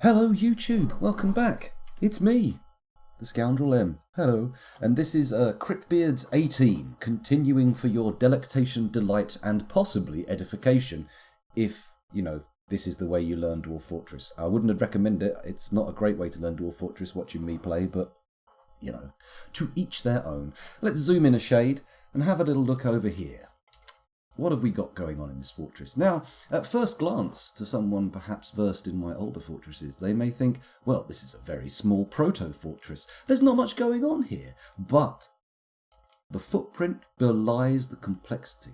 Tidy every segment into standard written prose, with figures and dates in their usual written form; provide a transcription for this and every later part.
Hello YouTube, welcome back. It's me, the Scoundrel M. Hello, and this is Cryptbeards XVIII, continuing for your delectation, delight, and possibly edification, if, you know, this is the way you learn Dwarf Fortress. I wouldn't recommend it. It's not a great way to learn Dwarf Fortress watching me play, but, you know, to each their own. Let's zoom in a shade and have a little look over here. What have we got going on in this fortress? Now, at first glance, to someone perhaps versed in my older fortresses, they may think, well, this is a very small proto-fortress. There's not much going on here. But the footprint belies the complexity.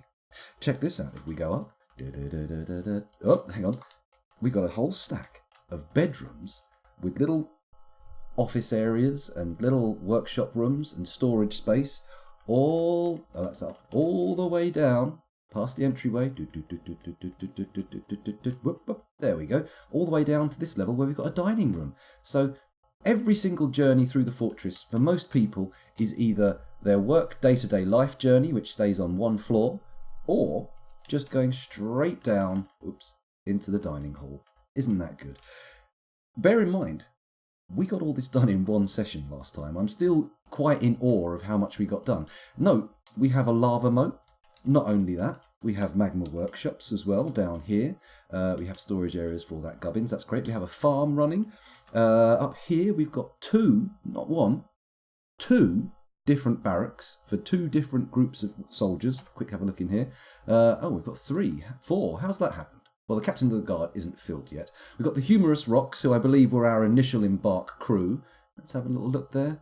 Check this out. If we go up, oh, hang on. We got a whole stack of bedrooms with little office areas and little workshop rooms and storage space, all the way down past the entryway. There we go. All the way down to this level where we've got a dining room. So every single journey through the fortress for most people is either their work day-to-day life journey, which stays on one floor, or just going straight down, into the dining hall. Isn't that good? Bear in mind, we got all this done in one session last time. I'm still quite in awe of how much we got done. Note, we have a lava moat. Not only that, we have magma workshops as well down here. We have storage areas for all that gubbins. That's great. We have a farm running. Up here, we've got two different barracks for two different groups of soldiers. Quick, have a look in here. Oh, we've got 4. How's that happened? Well, the captain of the guard isn't filled yet. We've got the humorous rocks, who I believe were our initial embark crew. Let's have a little look there.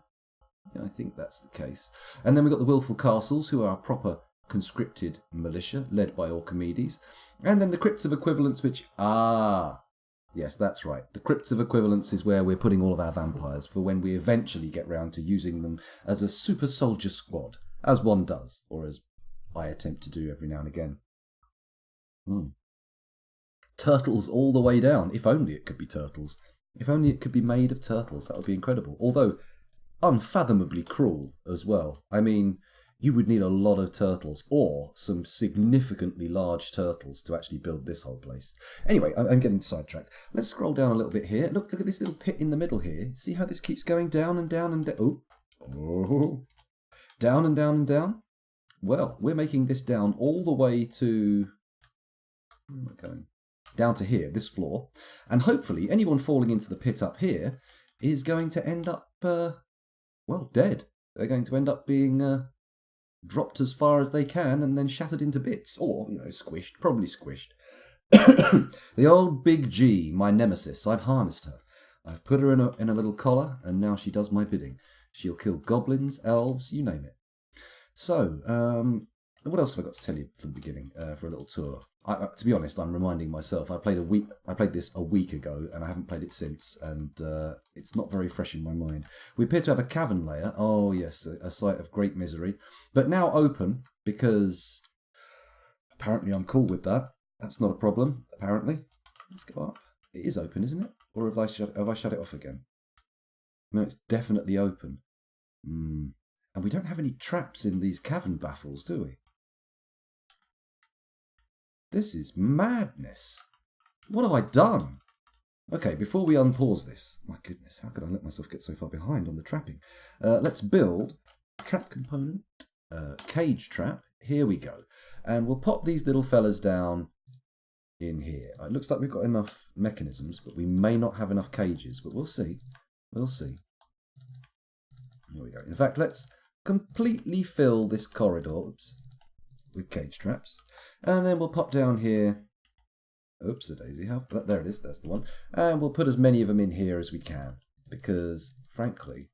Yeah, I think that's the case. And then we've got the willful castles, who are our proper conscripted militia, led by Archimedes. And then the crypts of equivalence, which, yes, that's right. The crypts of equivalence is where we're putting all of our vampires for when we eventually get round to using them as a super soldier squad, as one does, or as I attempt to do every now and again. Turtles all the way down. If only it could be turtles. If only it could be made of turtles. That would be incredible. Although, unfathomably cruel as well. I mean, you would need a lot of turtles, or some significantly large turtles, to actually build this whole place. Anyway, I'm getting sidetracked. Let's scroll down a little bit here. Look at this little pit in the middle here. See how this keeps going down and down and down? Oh. Down and down and down? Well, we're making this down all the way to... Where am I going? Down to here, this floor. And hopefully anyone falling into the pit up here is going to end up, well, dead. They're going to end up being... dropped as far as they can and then shattered into bits, or, you know, squished, probably squished. The old Big G, my nemesis. I've harnessed her. I've put her in a little collar, and now she does my bidding. She'll kill goblins, elves, you name it. So, what else have I got to tell you from the beginning for a little tour? To be honest, I'm reminding myself. I played this a week ago, and I haven't played it since, and it's not very fresh in my mind. We appear to have a cavern layer. Oh yes, a site of great misery, but now open because apparently I'm cool with that. That's not a problem. Apparently, let's go up. It is open, isn't it? Or have I shut it off again? No, it's definitely open. And we don't have any traps in these cavern baffles, do we? This is madness. What have I done? Okay, before we unpause this, my goodness, how could I let myself get so far behind on the trapping? Let's build trap component, cage trap. Here we go. And we'll pop these little fellas down in here. It looks like we've got enough mechanisms, but we may not have enough cages, but we'll see. We'll see. Here we go. In fact, let's completely fill this corridor with cage traps. And then we'll pop down here. Oops, a daisy. There it is. That's the one. And we'll put as many of them in here as we can. Because, frankly,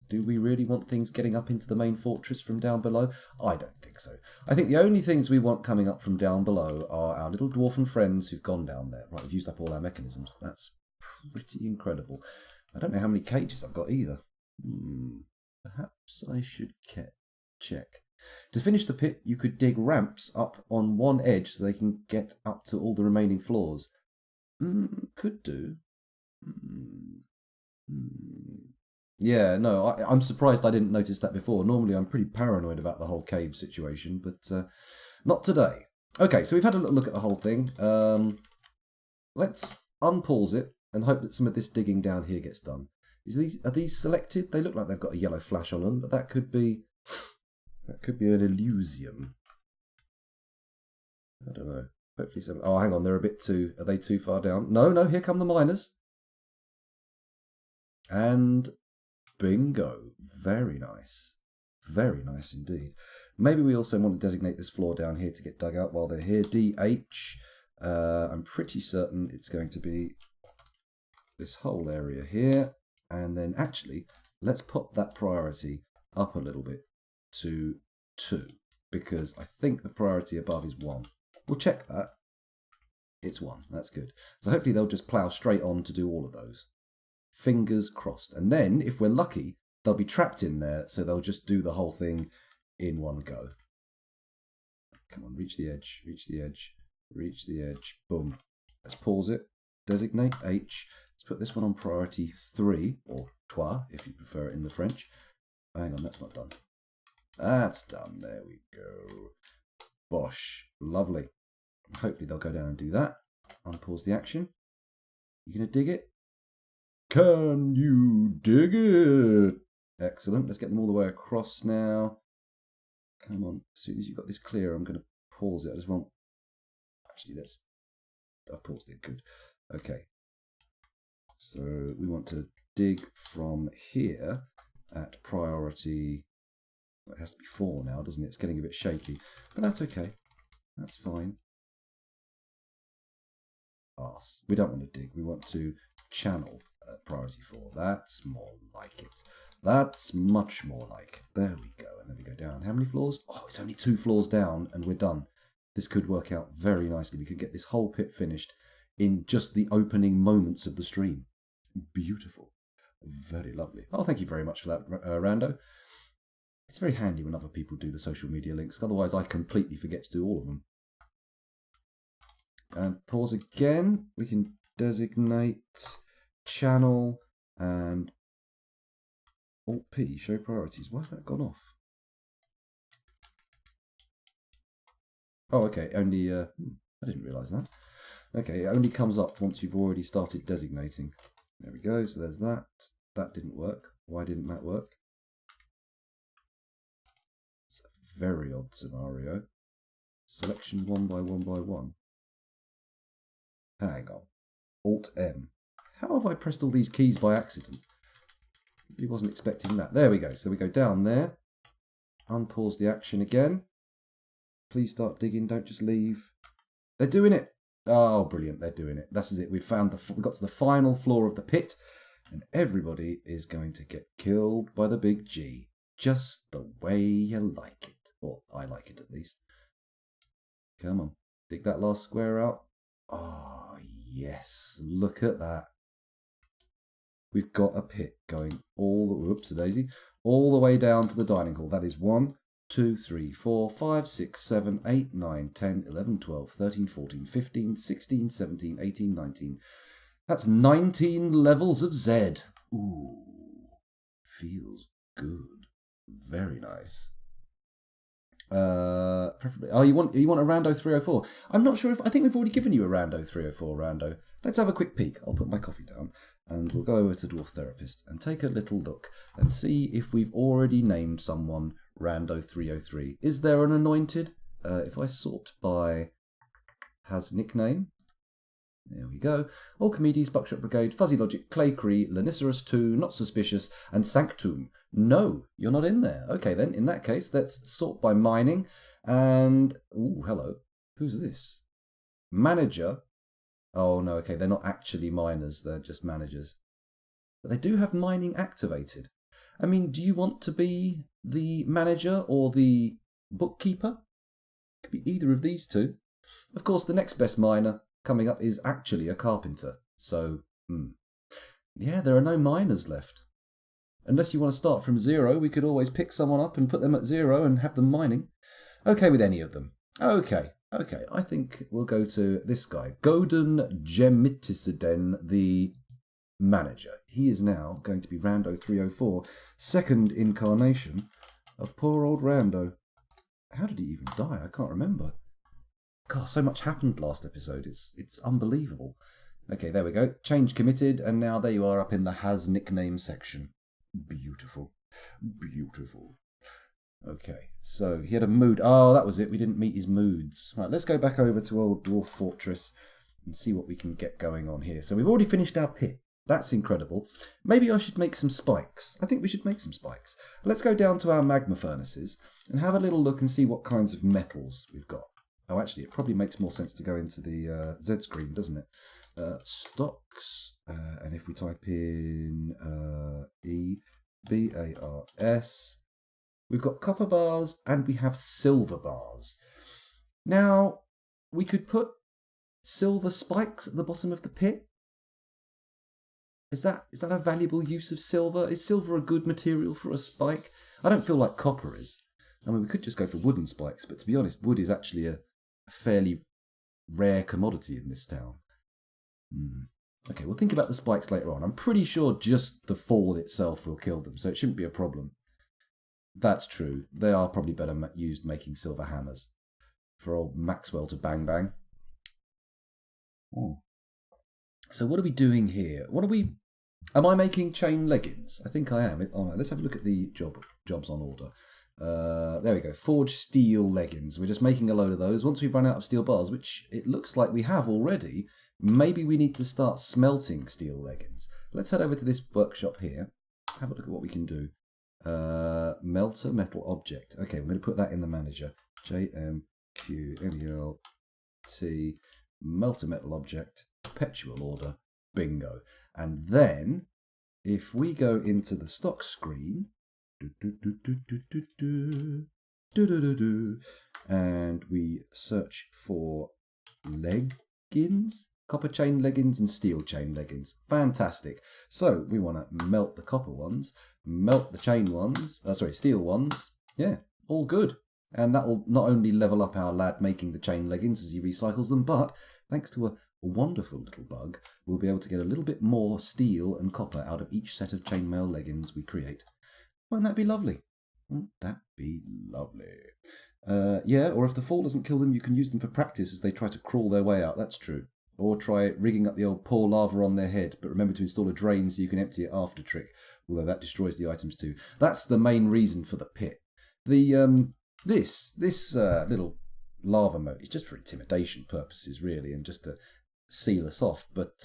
do we really want things getting up into the main fortress from down below? I don't think so. I think the only things we want coming up from down below are our little dwarfen friends who've gone down there. Right, we've used up all our mechanisms. That's pretty incredible. I don't know how many cages I've got either. Perhaps I should check. To finish the pit, you could dig ramps up on one edge so they can get up to all the remaining floors. Could do. Yeah, no, I'm surprised I didn't notice that before. Normally I'm pretty paranoid about the whole cave situation, but not today. Okay, so we've had a little look at the whole thing. Let's unpause it and hope that some of this digging down here gets done. Are these selected? They look like they've got a yellow flash on them, but that could be an illusion. I don't know. Hopefully some. Oh, hang on, they're a bit too. Are they too far down? No. Here come the miners. And bingo. Very nice. Very nice indeed. Maybe we also want to designate this floor down here to get dug out while they're here. DH. I'm pretty certain it's going to be this whole area here. And then actually, let's pop that priority up a little bit to 2. Because I think the priority above is 1. We'll check that. It's 1. That's good. So hopefully they'll just plough straight on to do all of those. Fingers crossed. And then, if we're lucky, they'll be trapped in there, so they'll just do the whole thing in one go. Come on, reach the edge, reach the edge, reach the edge. Boom. Let's pause it. Designate H. Let's put this one on priority 3, or 3, if you prefer it in the French. Hang on, that's not done. That's done. There we go. Bosh. Lovely. Hopefully they'll go down and do that. Unpause the action. You going to dig it? Can you dig it? Excellent. Let's get them all the way across now. Come on. As soon as you've got this clear, I'm going to pause it. I just want... Actually, I've paused it. Good. Okay. So we want to dig from here at priority... Well, it has to be 4 now, doesn't it? It's getting a bit shaky. But that's okay. That's fine. Arse. We don't want to dig. We want to channel at priority 4. That's more like it. That's much more like it. There we go. And then we go down. How many floors? Oh, it's only 2 floors down and we're done. This could work out very nicely. We could get this whole pit finished in just the opening moments of the stream. Beautiful. Very lovely. Oh, thank you very much for that, Rando. It's very handy when other people do the social media links. Otherwise, I completely forget to do all of them. And pause again. We can designate channel and Alt-P, show priorities. Why's that gone off? Oh, okay. Only, I didn't realise that. Okay, it only comes up once you've already started designating. There we go. So there's that. That didn't work. Why didn't that work? It's a very odd scenario. Selection 1 by 1 by 1. Hang on. Alt-M. How have I pressed all these keys by accident? He wasn't expecting that. There we go. So we go down there. Unpause the action again. Please start digging. Don't just leave. They're doing it. Oh, brilliant. They're doing it. This is it. We've got to the final floor of the pit. And everybody is going to get killed by the big G. Just the way you like it. Or I like it at least. Come on. Dig that last square out. Oh, yes. Look at that. We've got a pit going all the way down to the dining hall. That is 1, 2, 3, 4, 5, 6, 7, 8, 9, 10, 11, 12, 13, 14, 15, 16, 17, 18, 19. That's 19 levels of Z. Ooh, feels good. Very nice. Preferably. Oh, you want a Rando 304? I'm not sure I think we've already given you a Rando 304 Rando. Let's have a quick peek. I'll put my coffee down and we'll go over to Dwarf Therapist and take a little look and see if we've already named someone Rando 303. Is there an anointed? If I sort by has nickname. There we go. Alchemedes, Buckshot Brigade, Fuzzy Logic, Clay Cree, Lanicerus 2, Not Suspicious, and Sanctum. No, you're not in there. Okay then, in that case, let's sort by mining. And, ooh, hello. Who's this? Manager. Oh no, okay, they're not actually miners, they're just managers. But they do have mining activated. I mean, do you want to be the manager or the bookkeeper? Could be either of these two. Of course, the next best miner coming up is actually a carpenter. So, yeah, there are no miners left. Unless you want to start from 0, we could always pick someone up and put them at 0 and have them mining. Okay with any of them. Okay, I think we'll go to this guy. Godin Gemitisiden, the manager. He is now going to be Rando 304, second incarnation of poor old Rando. How did he even die? I can't remember. God, so much happened last episode. It's unbelievable. Okay, there we go. Change committed, and now there you are up in the has nickname section. Beautiful. Beautiful. Okay, so he had a mood. Oh, that was it. We didn't meet his moods. Right, let's go back over to old Dwarf Fortress and see what we can get going on here. So we've already finished our pit. That's incredible. Maybe I should make some spikes. I think we should make some spikes. Let's go down to our magma furnaces and have a little look and see what kinds of metals we've got. Oh, actually, it probably makes more sense to go into the Z screen, doesn't it? Stocks, and if we type in EBARS, we've got copper bars and we have silver bars. Now, we could put silver spikes at the bottom of the pit. Is that a valuable use of silver? Is silver a good material for a spike? I don't feel like copper is. I mean, we could just go for wooden spikes, but to be honest, wood is actually a fairly rare commodity in this town. Okay, we'll think about the spikes later on. I'm pretty sure just the fall itself will kill them, so it shouldn't be a problem. That's true. They are probably better used making silver hammers for old Maxwell to bang bang. Oh. So what are we doing here? Am I making chain leggings? I think I am. Oh, let's have a look at the jobs on order. There we go. Forge steel leggings. We're just making a load of those. Once we've run out of steel bars, which it looks like we have already, maybe we need to start smelting steel leggings. Let's head over to this workshop here. Have a look at what we can do. Melter metal object. Okay, we're going to put that in the manager. JMQLELT melter metal object. Perpetual order. Bingo. And then if we go into the stock screen and we search for leggings, copper chain leggings and steel chain leggings. Fantastic. So we want to melt the copper ones, melt the chain ones, steel ones. Yeah, all good. And that will not only level up our lad making the chain leggings as he recycles them, but thanks to a wonderful little bug, we'll be able to get a little bit more steel and copper out of each set of chainmail leggings we create. Won't that be lovely? Won't that be lovely? Yeah, or if the fall doesn't kill them, you can use them for practice as they try to crawl their way out. That's true. Or try rigging up the old pour lava on their head, but remember to install a drain so you can empty it after trick, although that destroys the items too. That's the main reason for the pit. The this little lava moat is just for intimidation purposes, really, and just to seal us off. But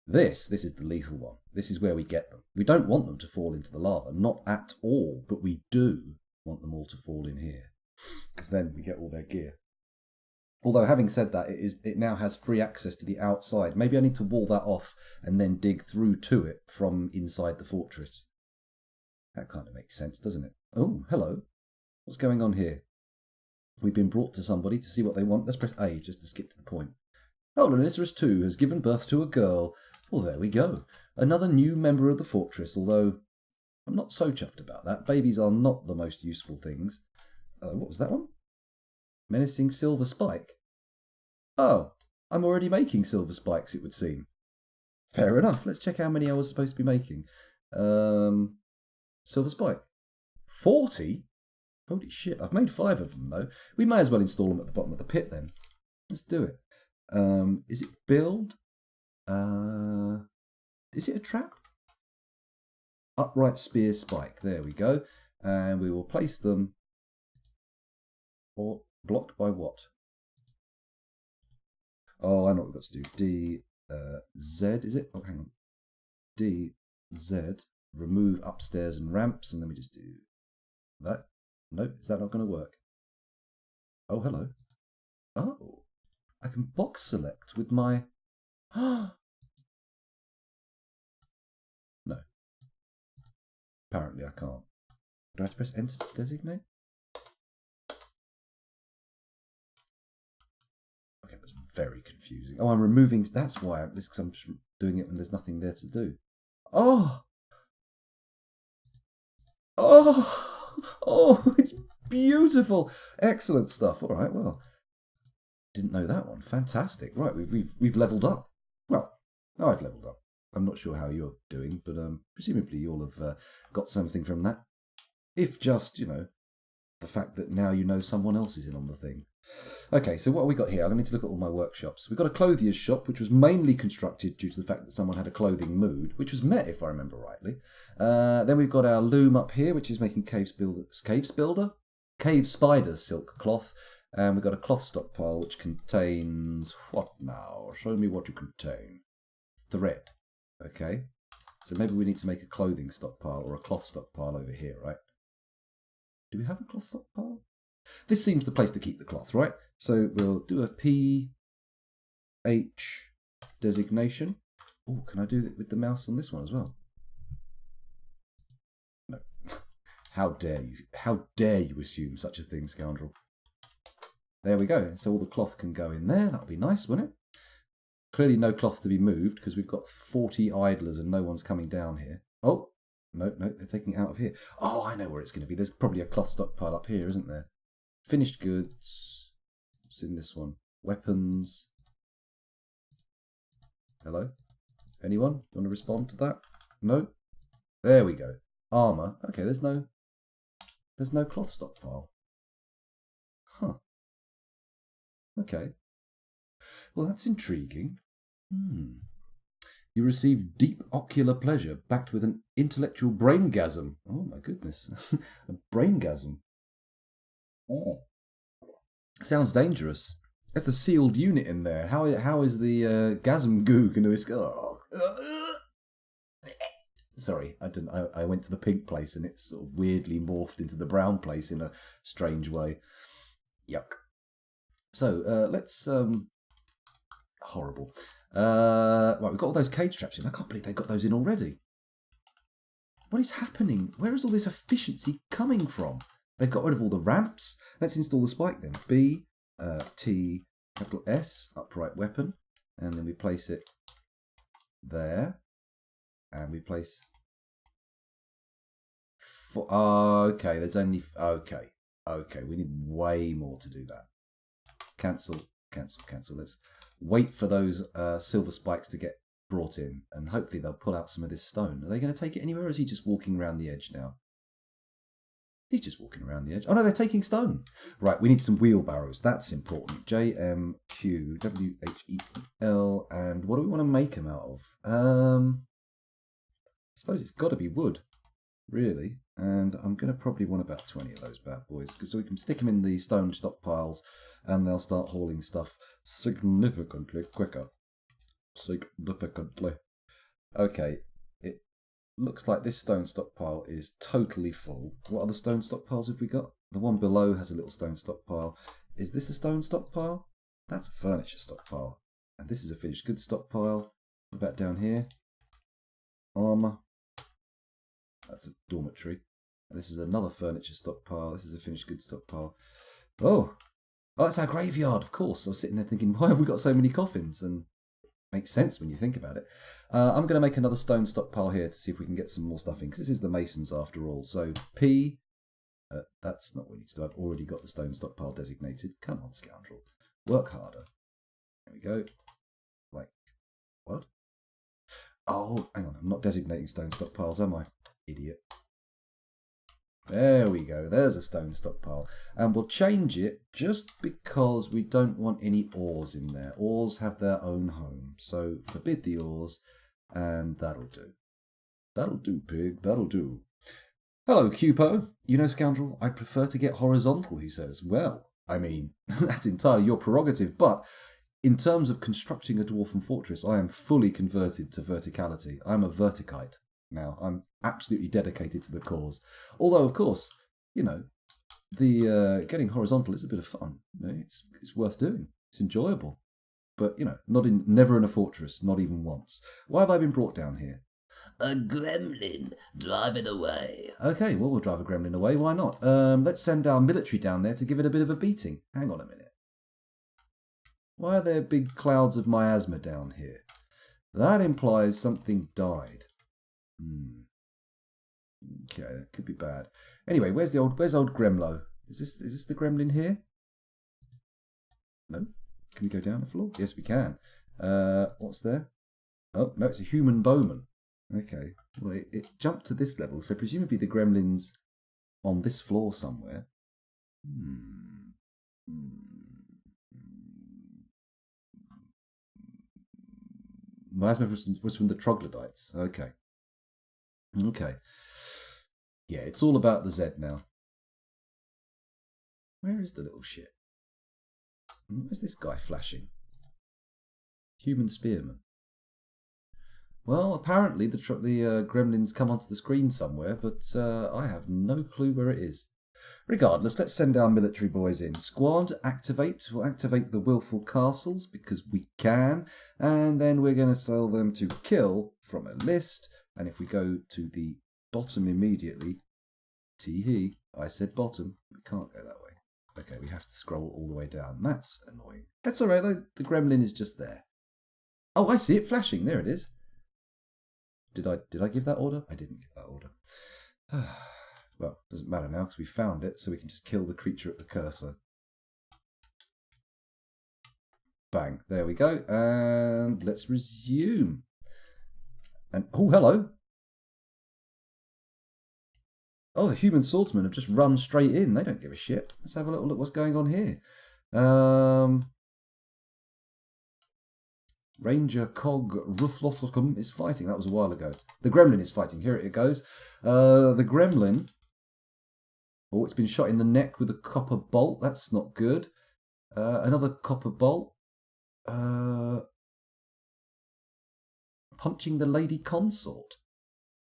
this is the lethal one. This is where we get them. We don't want them to fall into the lava, not at all, but we do want them all to fall in here, because then we get all their gear. Although, having said that, it now has free access to the outside. Maybe I need to wall that off and then dig through to it from inside the fortress. That kind of makes sense, doesn't it? Oh, hello. What's going on here? We've been brought to somebody to see what they want. Let's press A just to skip to the point. Holonicerus II has given birth to a girl. Well, there we go. Another new member of the fortress, although I'm not so chuffed about that. Babies are not the most useful things. What was that one? Menacing silver spike. Oh, I'm already making silver spikes, it would seem. Fair enough. Let's check how many I was supposed to be making. Silver spike. 40? Holy shit, I've made 5 of them, though. We may as well install them at the bottom of the pit, then. Let's do it. Is it build? Is it a trap? Upright spear spike. There we go. And we will place them. Or blocked by what? Oh, I know what we've got to do. D, Z, is it? Oh, hang on. D, Z. Remove upstairs and ramps. And let me just do that. No, is that not going to work? Oh, hello. Oh, I can box select with my... No. Apparently I can't. Do I have to press enter to designate? Okay, that's very confusing. Oh, I'm removing... That's why I'm just doing it when there's nothing there to do. Oh! Oh! Oh, it's beautiful. Excellent stuff. All right, well, didn't know that one. Fantastic. Right, we've leveled up. Well, I've leveled up. I'm not sure how you're doing, but presumably you'll have got something from that. If just, the fact that now you know someone else is in on the thing. Okay, so what have we got here? I need to look at all my workshops. We've got a clothier's shop, which was mainly constructed due to the fact that someone had a clothing mood, which was met, if I remember rightly. Then we've got our loom up here, which is making cave spiders silk cloth. And we've got a cloth stockpile, which contains, what now? Show me what you contain. Thread. Okay. So maybe we need to make a clothing stockpile or a cloth stockpile over here, right? Do we have a cloth stockpile? This seems the place to keep the cloth, right? So we'll do a PH designation. Oh, can I do it with the mouse on this one as well? No. How dare you? How dare you assume such a thing, scoundrel? There we go. So all the cloth can go in there. That'll be nice, wouldn't it? Clearly no cloth to be moved because we've got 40 idlers and no one's coming down here. Oh, no, they're taking it out of here. Oh, I know where it's going to be. There's probably a cloth stockpile up here, isn't there? Finished goods. What's in this one? Weapons. Hello? Anyone? Want to respond to that? No? There we go. Armour. Okay, there's no cloth stockpile. Huh. Okay. Well, that's intriguing. You receive deep ocular pleasure backed with an intellectual braingasm. Oh my goodness. A braingasm. Oh. Sounds dangerous. That's a sealed unit in there. How is the gasm goo going to escape? Oh. Sorry, I went to the pink place and it's sort of weirdly morphed into the brown place in a strange way. Yuck. So let's horrible. Right, we've got all those cage traps in. I can't believe they got those in already. What is happening? Where is all this efficiency coming from? They've got rid of all the ramps. Let's install the spike then. B, T, capital S, upright weapon. And then we place it there. And we place... okay, there's only... Okay, we need way more to do that. Cancel. Let's wait for those silver spikes to get brought in. And hopefully they'll pull out some of this stone. Are they going to take it anywhere or is he just walking around the edge now? He's just walking around the edge. Oh no, they're taking stone. Right, we need some wheelbarrows. That's important. JMQWHEL. And what do we want to make them out of? I suppose it's got to be wood, really. And I'm going to probably want about 20 of those bad boys, because we can stick them in the stone stockpiles and they'll start hauling stuff significantly quicker. Significantly. Okay, it looks like this stone stockpile is totally full. What other stone stockpiles have we got? The one below has a little stone stockpile. Is this a stone stockpile? That's a furniture stockpile. And this is a finished goods stockpile. What about down here? Armour. That's a dormitory. And this is another furniture stockpile. This is a finished goods stockpile. Oh, that's our graveyard, of course. I was sitting there thinking, why have we got so many coffins? And it makes sense when you think about it. I'm going to make another stone stockpile here to see if we can get some more stuff in, because this is the masons after all. So P, that's not what we need to do. I've already got the stone stockpile designated. Come on, scoundrel. Work harder. There we go. Like, what? Oh, hang on. I'm not designating stone stockpiles, am I? Idiot. There we go. There's a stone stockpile. And we'll change it just because we don't want any ores in there. Ores have their own home. So forbid the ores, and that'll do. That'll do, pig. That'll do. Hello, Cupo. You know, scoundrel, I'd prefer to get horizontal, he says. Well, I mean, that's entirely your prerogative, but in terms of constructing a dwarfen fortress, I am fully converted to verticality. I'm a verticite now. I'm absolutely dedicated to the cause. Although, of course, you know, the getting horizontal is a bit of fun. You know, it's worth doing. It's enjoyable. But, you know, never in a fortress, not even once. Why have I been brought down here? A gremlin. Drive it away. Okay, well, we'll drive a gremlin away. Why not? Let's send our military down there to give it a bit of a beating. Hang on a minute. Why are there big clouds of miasma down here? That implies something died. Okay, that could be bad. Anyway, where's old Gremlo? Is this the gremlin here? No? Can we go down the floor? Yes, we can. What's there? Oh, no, it's a human bowman. Okay. Well, it jumped to this level, so presumably the gremlin's on this floor somewhere. miasma was from the troglodytes. Okay. Okay. Yeah, it's all about the Z now. Where is the little shit? Where's this guy flashing? Human spearman. Well, apparently the gremlins come onto the screen somewhere, but I have no clue where it is. Regardless, let's send our military boys in. Squad, activate. We'll activate the willful castles because we can. And then we're going to tell them to kill from a list. And if we go to the bottom immediately, tee-hee, I said bottom. We can't go that way. Okay, we have to scroll all the way down. That's annoying. That's all right, though. The gremlin is just there. Oh, I see it flashing. There it is. Did I give that order? I didn't give that order. Well, doesn't matter now because we found it, so we can just kill the creature at the cursor. Bang. There we go. And let's resume. And oh, hello. Oh, the human swordsmen have just run straight in. They don't give a shit. Let's have a little look what's going on here. Ranger Cog Ruthloflocum is fighting. That was a while ago. The gremlin is fighting. Here it goes. The gremlin. Oh, it's been shot in the neck with a copper bolt. That's not good. Another copper bolt. Punching the lady consort.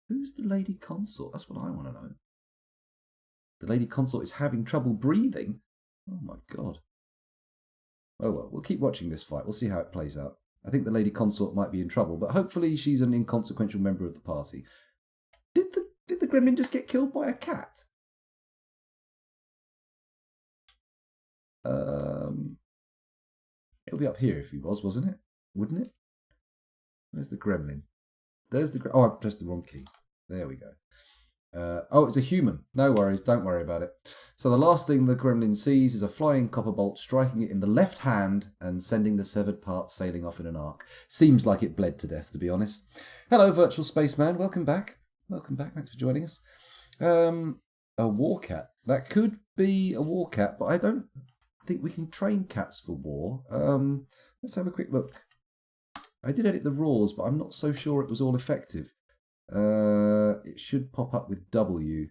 Who's the lady consort? That's what I want to know. The lady consort is having trouble breathing. Oh my god. Oh well, we'll keep watching this fight. We'll see how it plays out. I think the lady consort might be in trouble, but hopefully she's an inconsequential member of the party. Did the gremlin just get killed by a cat? It'll be up here if he was, wasn't it? Wouldn't it? Where's the gremlin? There's the oh, I pressed the wrong key. There we go. Oh, it's a human. No worries, don't worry about it. So the last thing the gremlin sees is a flying copper bolt striking it in the left hand and sending the severed part sailing off in an arc. Seems like it bled to death, to be honest. Hello, Virtual Spaceman. Welcome back. Welcome back. Thanks for joining us. A war cat. That could be a war cat, but I don't think we can train cats for war. Let's have a quick look. I did edit the roars, but I'm not so sure it was all effective. It should pop up with W.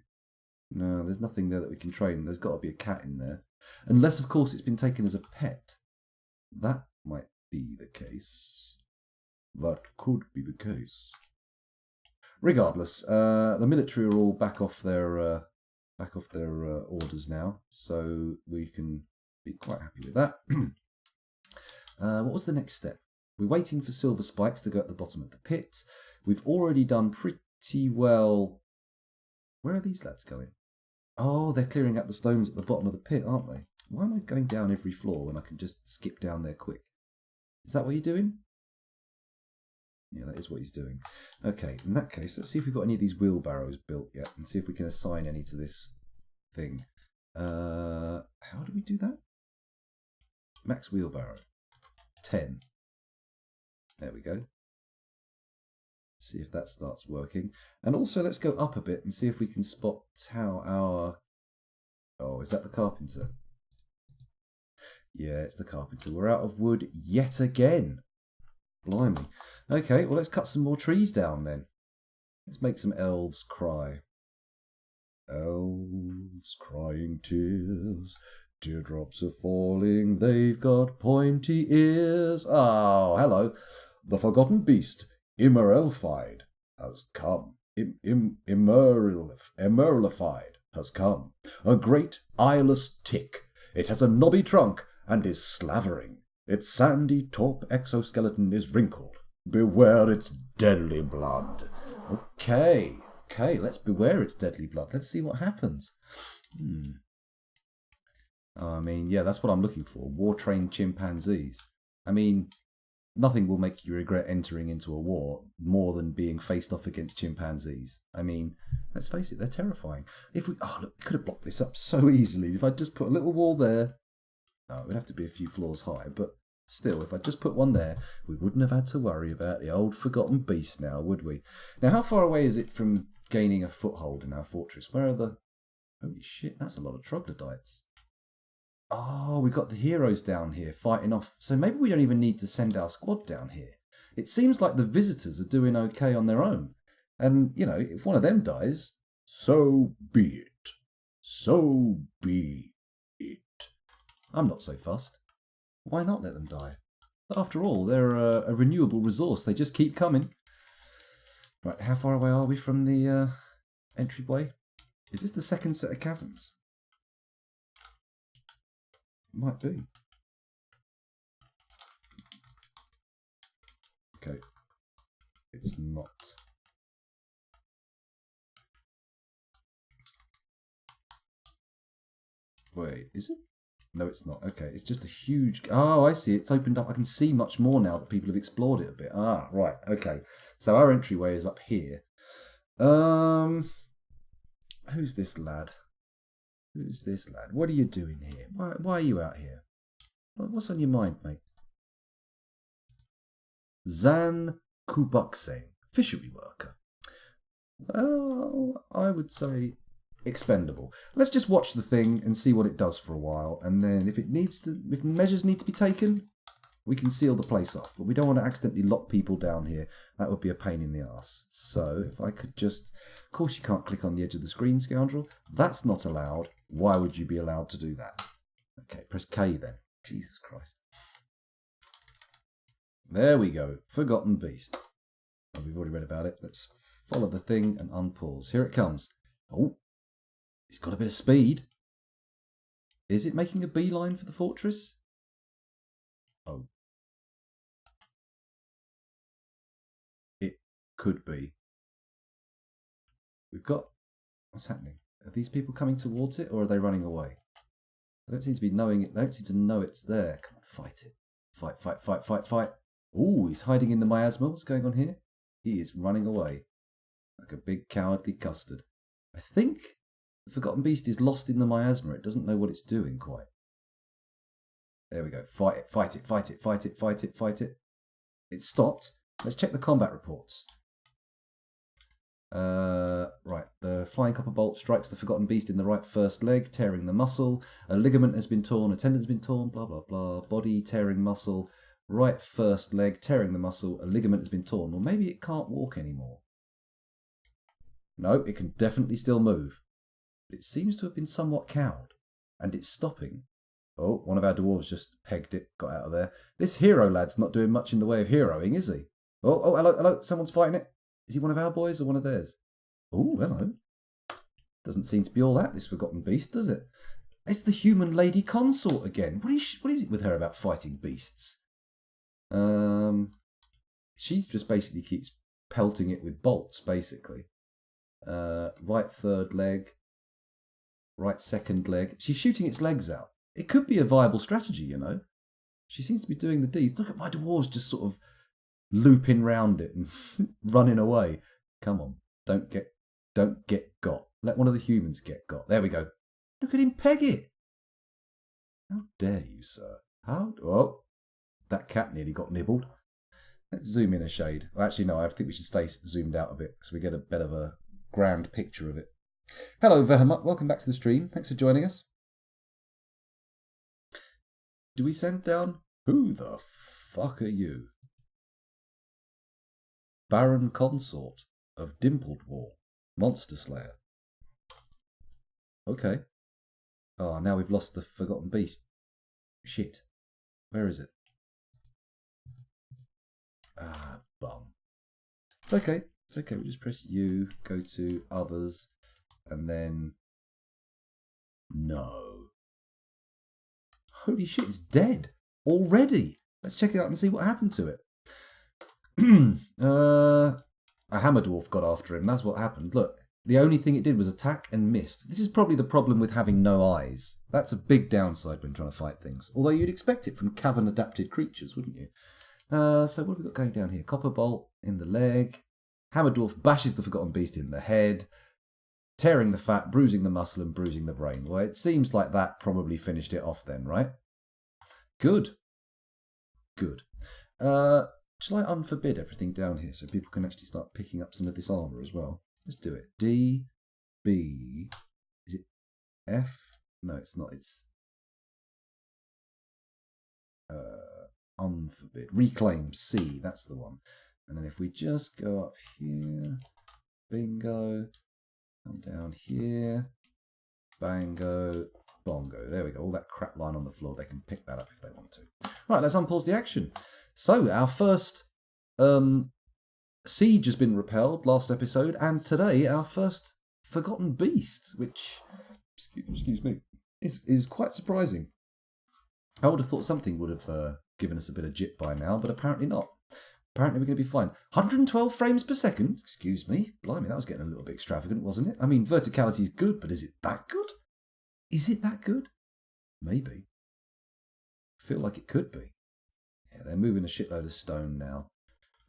No, there's nothing there that we can train. There's got to be a cat in there. Unless, of course, it's been taken as a pet. That might be the case. That could be the case. Regardless, the military are all back off their orders now, so we can be quite happy with that. What was the next step? We're waiting for silver spikes to go at the bottom of the pit. We've already done pretty well. Where are these lads going? Oh, they're clearing up the stones at the bottom of the pit, aren't they? Why am I going down every floor when I can just skip down there quick? Is that what you're doing? Yeah, that is what he's doing. Okay, in that case, let's see if we've got any of these wheelbarrows built yet and see if we can assign any to this thing. How do we do that? Max wheelbarrow. 10. There we go. See if that starts working. And also let's go up a bit and see if we can spot how our... Oh, is that the carpenter? Yeah, it's the carpenter. We're out of wood yet again. Blimey. Okay, well let's cut some more trees down then. Let's make some elves cry. Elves crying tears. Teardrops are falling. They've got pointy ears. Oh, hello. The forgotten beast. Immerlified has come. Immerlified has come. A great eyeless tick. It has a knobby trunk and is slavering. Its sandy top exoskeleton is wrinkled. Beware its deadly blood. Okay, let's beware its deadly blood. Let's see what happens. I mean, yeah, that's what I'm looking for. War-trained chimpanzees. I mean, nothing will make you regret entering into a war more than being faced off against chimpanzees. I mean, let's face it, they're terrifying. If we... Oh, look, we could have blocked this up so easily. If I just put a little wall there... Oh, it would have to be a few floors high, but still, if I just put one there, we wouldn't have had to worry about the old forgotten beast now, would we? Now, how far away is it from gaining a foothold in our fortress? Where are the... Holy shit, that's a lot of troglodytes. Oh, we've got the heroes down here fighting off. So maybe we don't even need to send our squad down here. It seems like the visitors are doing okay on their own. And, you know, if one of them dies, so be it. So be it. I'm not so fussed. Why not let them die? After all, they're a renewable resource. They just keep coming. Right, how far away are we from the entryway? Is this the second set of caverns? Might be. Okay. It's not. Wait, is it? No, it's not. Okay, it's just a huge... Oh, I see. It's opened up. I can see much more now that people have explored it a bit. Ah, right. Okay. So our entryway is up here. Who's this lad? Who's this lad? What are you doing here? Why are you out here? What's on your mind, mate? Zan Kubukseng, fishery worker. Well, I would say expendable. Let's just watch the thing and see what it does for a while, and then if measures need to be taken, we can seal the place off. But we don't want to accidentally lock people down here. That would be a pain in the arse. So if I could just... Of course you can't click on the edge of the screen, scoundrel. That's not allowed. Why would you be allowed to do that? Okay, press K then. Jesus Christ. There we go. Forgotten Beast. Oh, we've already read about it. Let's follow the thing and unpause. Here it comes. Oh, it's got a bit of speed. Is it making a beeline for the fortress? Oh. It could be. We've got... What's happening? Are these people coming towards it, or are they running away? They don't seem to be knowing it. They don't seem to know it's there. Come on, fight it. Fight, fight, fight, fight, fight. Ooh, he's hiding in the miasma. What's going on here? He is running away. Like a big cowardly custard. I think the Forgotten Beast is lost in the miasma. It doesn't know what it's doing quite. There we go. Fight it, fight it, fight it, fight it, fight it, fight it. It's stopped. Let's check the combat reports. Right, the flying copper bolt strikes the Forgotten Beast in the right first leg, tearing the muscle. A ligament has been torn, a tendon's been torn, blah, blah, blah. Body tearing muscle, right first leg, tearing the muscle, a ligament has been torn. Or maybe it can't walk anymore. No, it can definitely still move. But it seems to have been somewhat cowed. And it's stopping. Oh, one of our dwarves just pegged it, got out of there. This hero lad's not doing much in the way of heroing, is he? Oh, hello, hello, someone's fighting it. Is he one of our boys or one of theirs? Oh, hello. Doesn't seem to be all that, this Forgotten Beast, does it? It's the human lady consort again. What is it with her about fighting beasts? She just basically keeps pelting it with bolts, basically. Right third leg. Right second leg. She's shooting its legs out. It could be a viable strategy, you know. She seems to be doing the deeds. Look at my dwarves just sort of looping round it and running away. Come on, don't get got. Let one of the humans get got. There we go. Look at him peg it. How dare you, sir? Oh, that cat nearly got nibbled. Let's zoom in a shade. Well, actually, no, I think we should stay zoomed out a bit so we get a bit of a grand picture of it. Hello, Vermut. Welcome back to the stream. Thanks for joining us. Do we send down? Who the fuck are you? Baron Consort of Dimpled Wall. Monster Slayer. Okay. Oh, now we've lost the Forgotten Beast. Shit. Where is it? Ah, bum. It's okay. It's okay. We just press U, go to others, and then... No. Holy shit, it's dead. Already. Let's check it out and see what happened to it. A hammer dwarf got after him. That's what happened. Look, the only thing it did was attack and missed. This is probably the problem with having no eyes. That's a big downside when trying to fight things. Although you'd expect it from cavern-adapted creatures, wouldn't you? So what have we got going down here? Copper bolt in the leg. Hammer dwarf bashes the Forgotten Beast in the head, tearing the fat, bruising the muscle, and bruising the brain. Well, it seems like that probably finished it off then, right? Good. Good. Shall I unforbid everything down here so people can actually start picking up some of this armour as well? Let's do it. D, B, is it F? No, it's not. It's unforbid. Reclaim C, that's the one. And then if we just go up here, bingo, come down here, bango, bongo. There we go. All that crap lying on the floor, they can pick that up if they want to. Right, let's unpause the action. So our first siege has been repelled last episode, and today our first forgotten beast, which, excuse me, is quite surprising. I would have thought something would have given us a bit of jip by now, but apparently not. Apparently we're going to be fine. 112 frames per second? Excuse me. Blimey, that was getting a little bit extravagant, wasn't it? I mean, verticality is good, but is it that good? Is it that good? Maybe. I feel like it could be. Yeah, they're moving a shitload of stone now.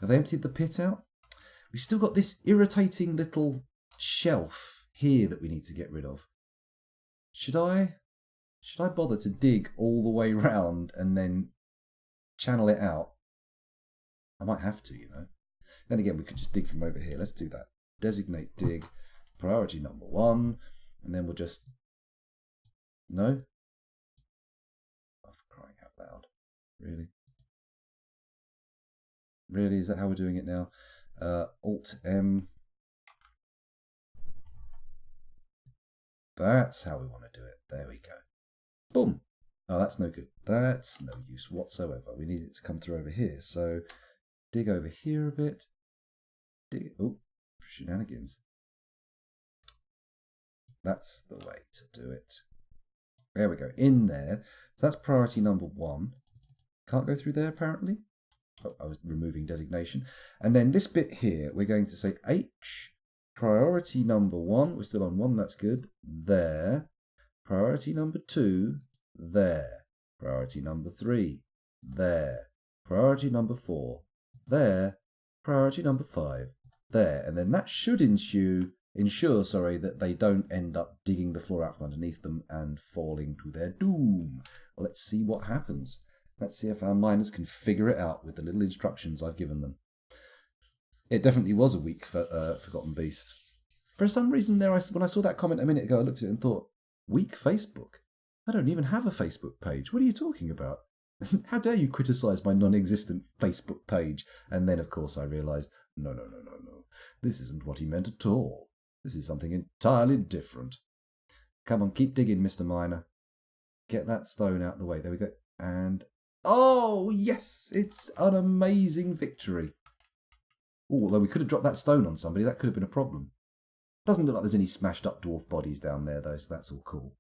Have they emptied the pit out? We've still got this irritating little shelf here that we need to get rid of. Should I bother to dig all the way round and then channel it out? I might have to, you know. Then again, we could just dig from over here. Let's do that. Designate dig, priority number 1, and then we'll just... No? Oh, for crying out loud. Really? Really? Is that how we're doing it now? Alt-M. That's how we want to do it. There we go. Boom. Oh, that's no good. That's no use whatsoever. We need it to come through over here. So dig over here a bit. Dig. Oh, shenanigans. That's the way to do it. There we go. In there. So that's priority number 1. Can't go through there apparently. Oh, I was removing designation. And then this bit here, we're going to say H, priority number 1. We're still on 1. That's good. There. Priority number 2. There. Priority number 3. There. Priority number 4. There. Priority number 5. There. And then that should ensure that they don't end up digging the floor out from underneath them and falling to their doom. Well, let's see what happens. Let's see if our miners can figure it out with the little instructions I've given them. It definitely was a weak forgotten beast. For some reason there, when I saw that comment a minute ago, I looked at it and thought, weak Facebook? I don't even have a Facebook page. What are you talking about? How dare you criticise my non-existent Facebook page? And then, of course, I realised, no. This isn't what he meant at all. This is something entirely different. Come on, keep digging, Mr. Miner. Get that stone out of the way. There we go. And, oh, yes, it's an amazing victory. Oh, although we could have dropped that stone on somebody, that could have been a problem. Doesn't look like there's any smashed up dwarf bodies down there, though, so that's all cool.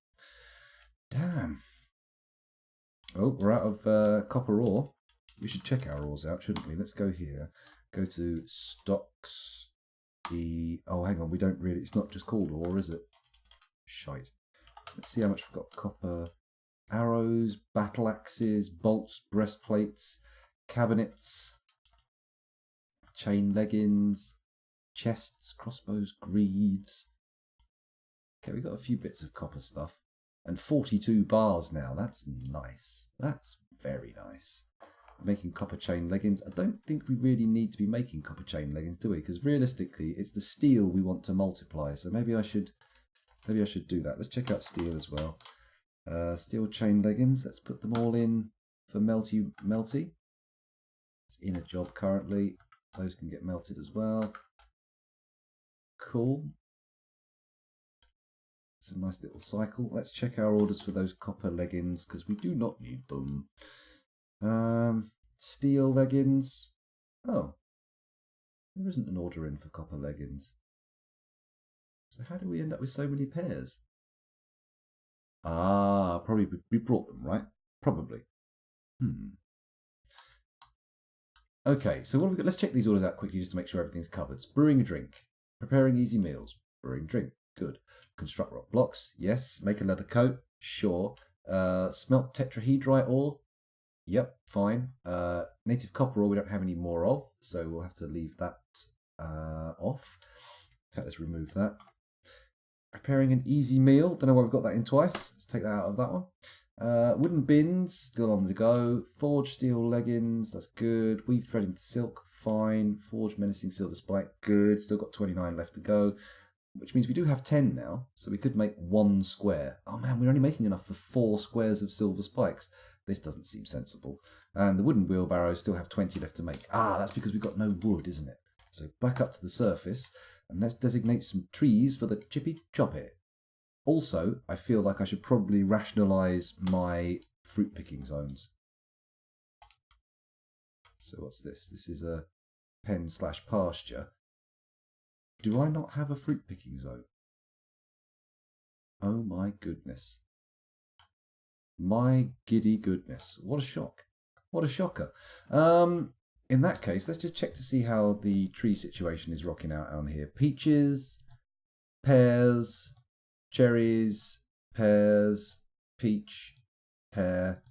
Damn. Oh, we're out of copper ore. We should check our ores out, shouldn't we? Let's go here. Go to stocks. Oh, hang on, we don't really... It's not just called ore, is it? Shite. Let's see how much we've got. Copper, arrows, battle axes, bolts, breastplates, cabinets, chain leggings, chests, crossbows, greaves. Okay, we've got a few bits of copper stuff. And 42 bars now. That's nice. That's very nice. Making copper chain leggings. I don't think we really need to be making copper chain leggings, do we? Because realistically, it's the steel we want to multiply. So maybe I should do that. Let's check out steel as well. Steel chain leggings. Let's put them all in for melty. It's in a job currently. Those can get melted as well. Cool. It's a nice little cycle. Let's check our orders for those copper leggings because we do not need them. Steel leggings. Oh, there isn't an order in for copper leggings. So how do we end up with so many pairs? Ah, probably we brought them, right? Probably. Okay, so what have we got? Let's check these orders out quickly just to make sure everything's covered. Brewing a drink. Preparing easy meals. Brewing drink. Good. Construct rock blocks. Yes. Make a leather coat. Sure. Smelt tetrahedrite ore. Yep, fine. Native copper ore we don't have any more of, so we'll have to leave that off. In fact, let's remove that. Preparing an easy meal. Don't know why we've got that in twice. Let's take that out of that one. Wooden bins, still on the go. Forged steel leggings, that's good. Weave thread into silk, fine. Forged menacing silver spike, good. Still got 29 left to go, which means we do have 10 now, so we could make 1 square. Oh man, we're only making enough for 4 squares of silver spikes. This doesn't seem sensible. And the wooden wheelbarrows still have 20 left to make. Ah, that's because we've got no wood, isn't it? So back up to the surface, and let's designate some trees for the chippy choppy. Also, I feel like I should probably rationalise my fruit picking zones. So what's this? This is a pen/pasture. Do I not have a fruit picking zone? Oh my goodness. My giddy goodness. What a shock. What a shocker. In that case, let's just check to see how the tree situation is rocking out on here. Peaches, pears, cherries, pears, peach, pear,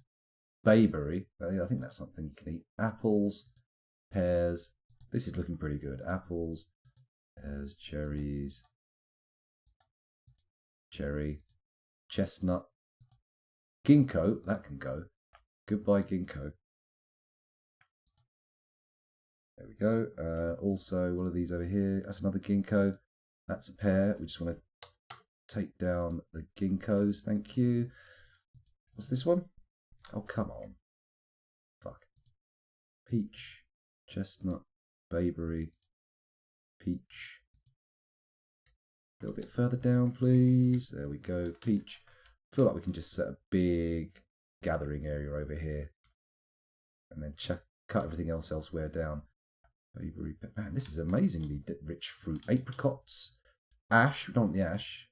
bayberry. I think that's something you can eat. Apples, pears. This is looking pretty good. Apples, pears, cherries, cherry, chestnut, ginkgo. That can go. Goodbye, ginkgo. There we go. Also, one of these over here. That's another ginkgo. That's a pear. We just want to take down the ginkgos. Thank you. What's this one? Oh, come on. Fuck. Peach, chestnut, bayberry, peach. A little bit further down, please. There we go. Peach. I feel like we can just set a big gathering area over here. And then cut everything else elsewhere down. Bayberry. Man, this is amazingly rich fruit. Apricots. Ash. We don't want the ash.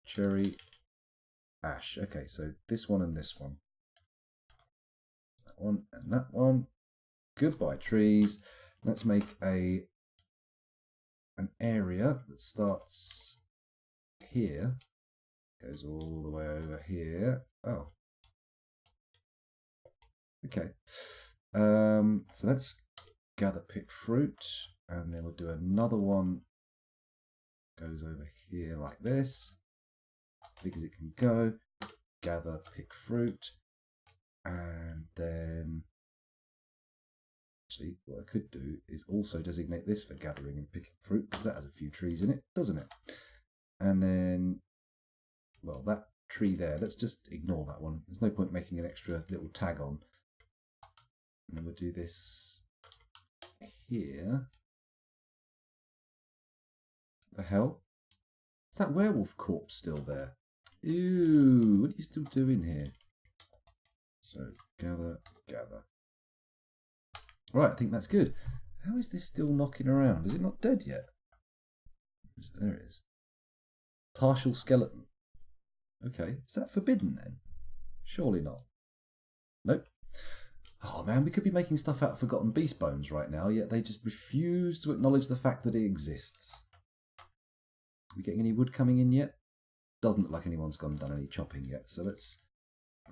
Cherry. Ash. Okay, so this one and this one. That one and that one. Goodbye, trees. Let's make an area that starts here. Goes all the way over here. Oh. Okay. So let's gather pick fruit, and then we'll do another one. Goes over here like this. Big as it can go. Gather pick fruit, and then actually what I could do is also designate this for gathering and picking fruit, because that has a few trees in it, doesn't it? And then, well, that tree there, let's just ignore that one. There's no point making an extra little tag on. And then we'll do this here. The hell? Is that werewolf corpse still there? Ew, what are you still doing here? So, gather. Right, I think that's good. How is this still knocking around? Is it not dead yet? There it is. Partial skeleton. Okay, is that forbidden then? Surely not. Nope. Oh man, we could be making stuff out of forgotten beast bones right now, yet they just refuse to acknowledge the fact that it exists. Are we getting any wood coming in yet? Doesn't look like anyone's gone and done any chopping yet, so let's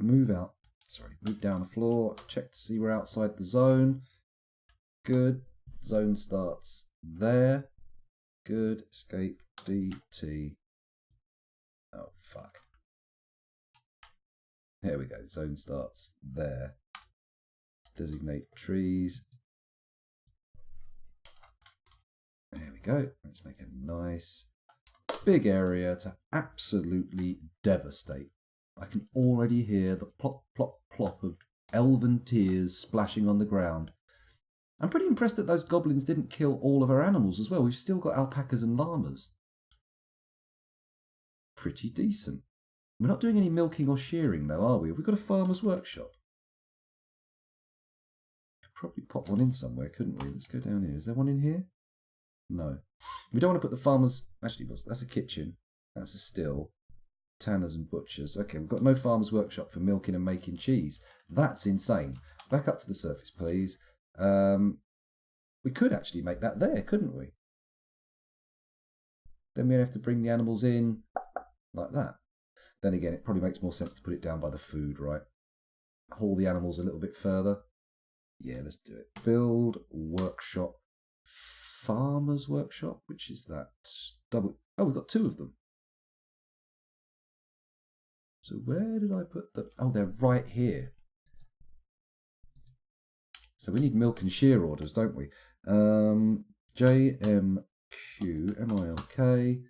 move down the floor, check to see we're outside the zone. Good. Zone starts there. Good. Escape DT. Oh, fuck. Here we go. Zone starts there. Designate trees. There we go. Let's make a nice big area to absolutely devastate. I can already hear the plop, plop, plop of elven tears splashing on the ground. I'm pretty impressed that those goblins didn't kill all of our animals as well. We've still got alpacas and llamas. Pretty decent. We're not doing any milking or shearing though, are we? Have we got a farmer's workshop? Could probably pop one in somewhere, couldn't we? Let's go down here. Is there one in here? No. We don't want to put the farmer's... Actually, that's a kitchen. That's a still. Tanners and butchers. Okay, we've got no farmer's workshop for milking and making cheese. That's insane. Back up to the surface, please. We could actually make that there, couldn't we? Then we'd have to bring the animals in like that. Then again, it probably makes more sense to put it down by the food, right? Haul the animals a little bit further. Yeah, let's do it. Build workshop. Farmer's workshop? Which is that? Double. Oh, we've got two of them. So where did I put them? Oh, they're right here. So we need milk and shear orders, don't we? JMQ, MILK,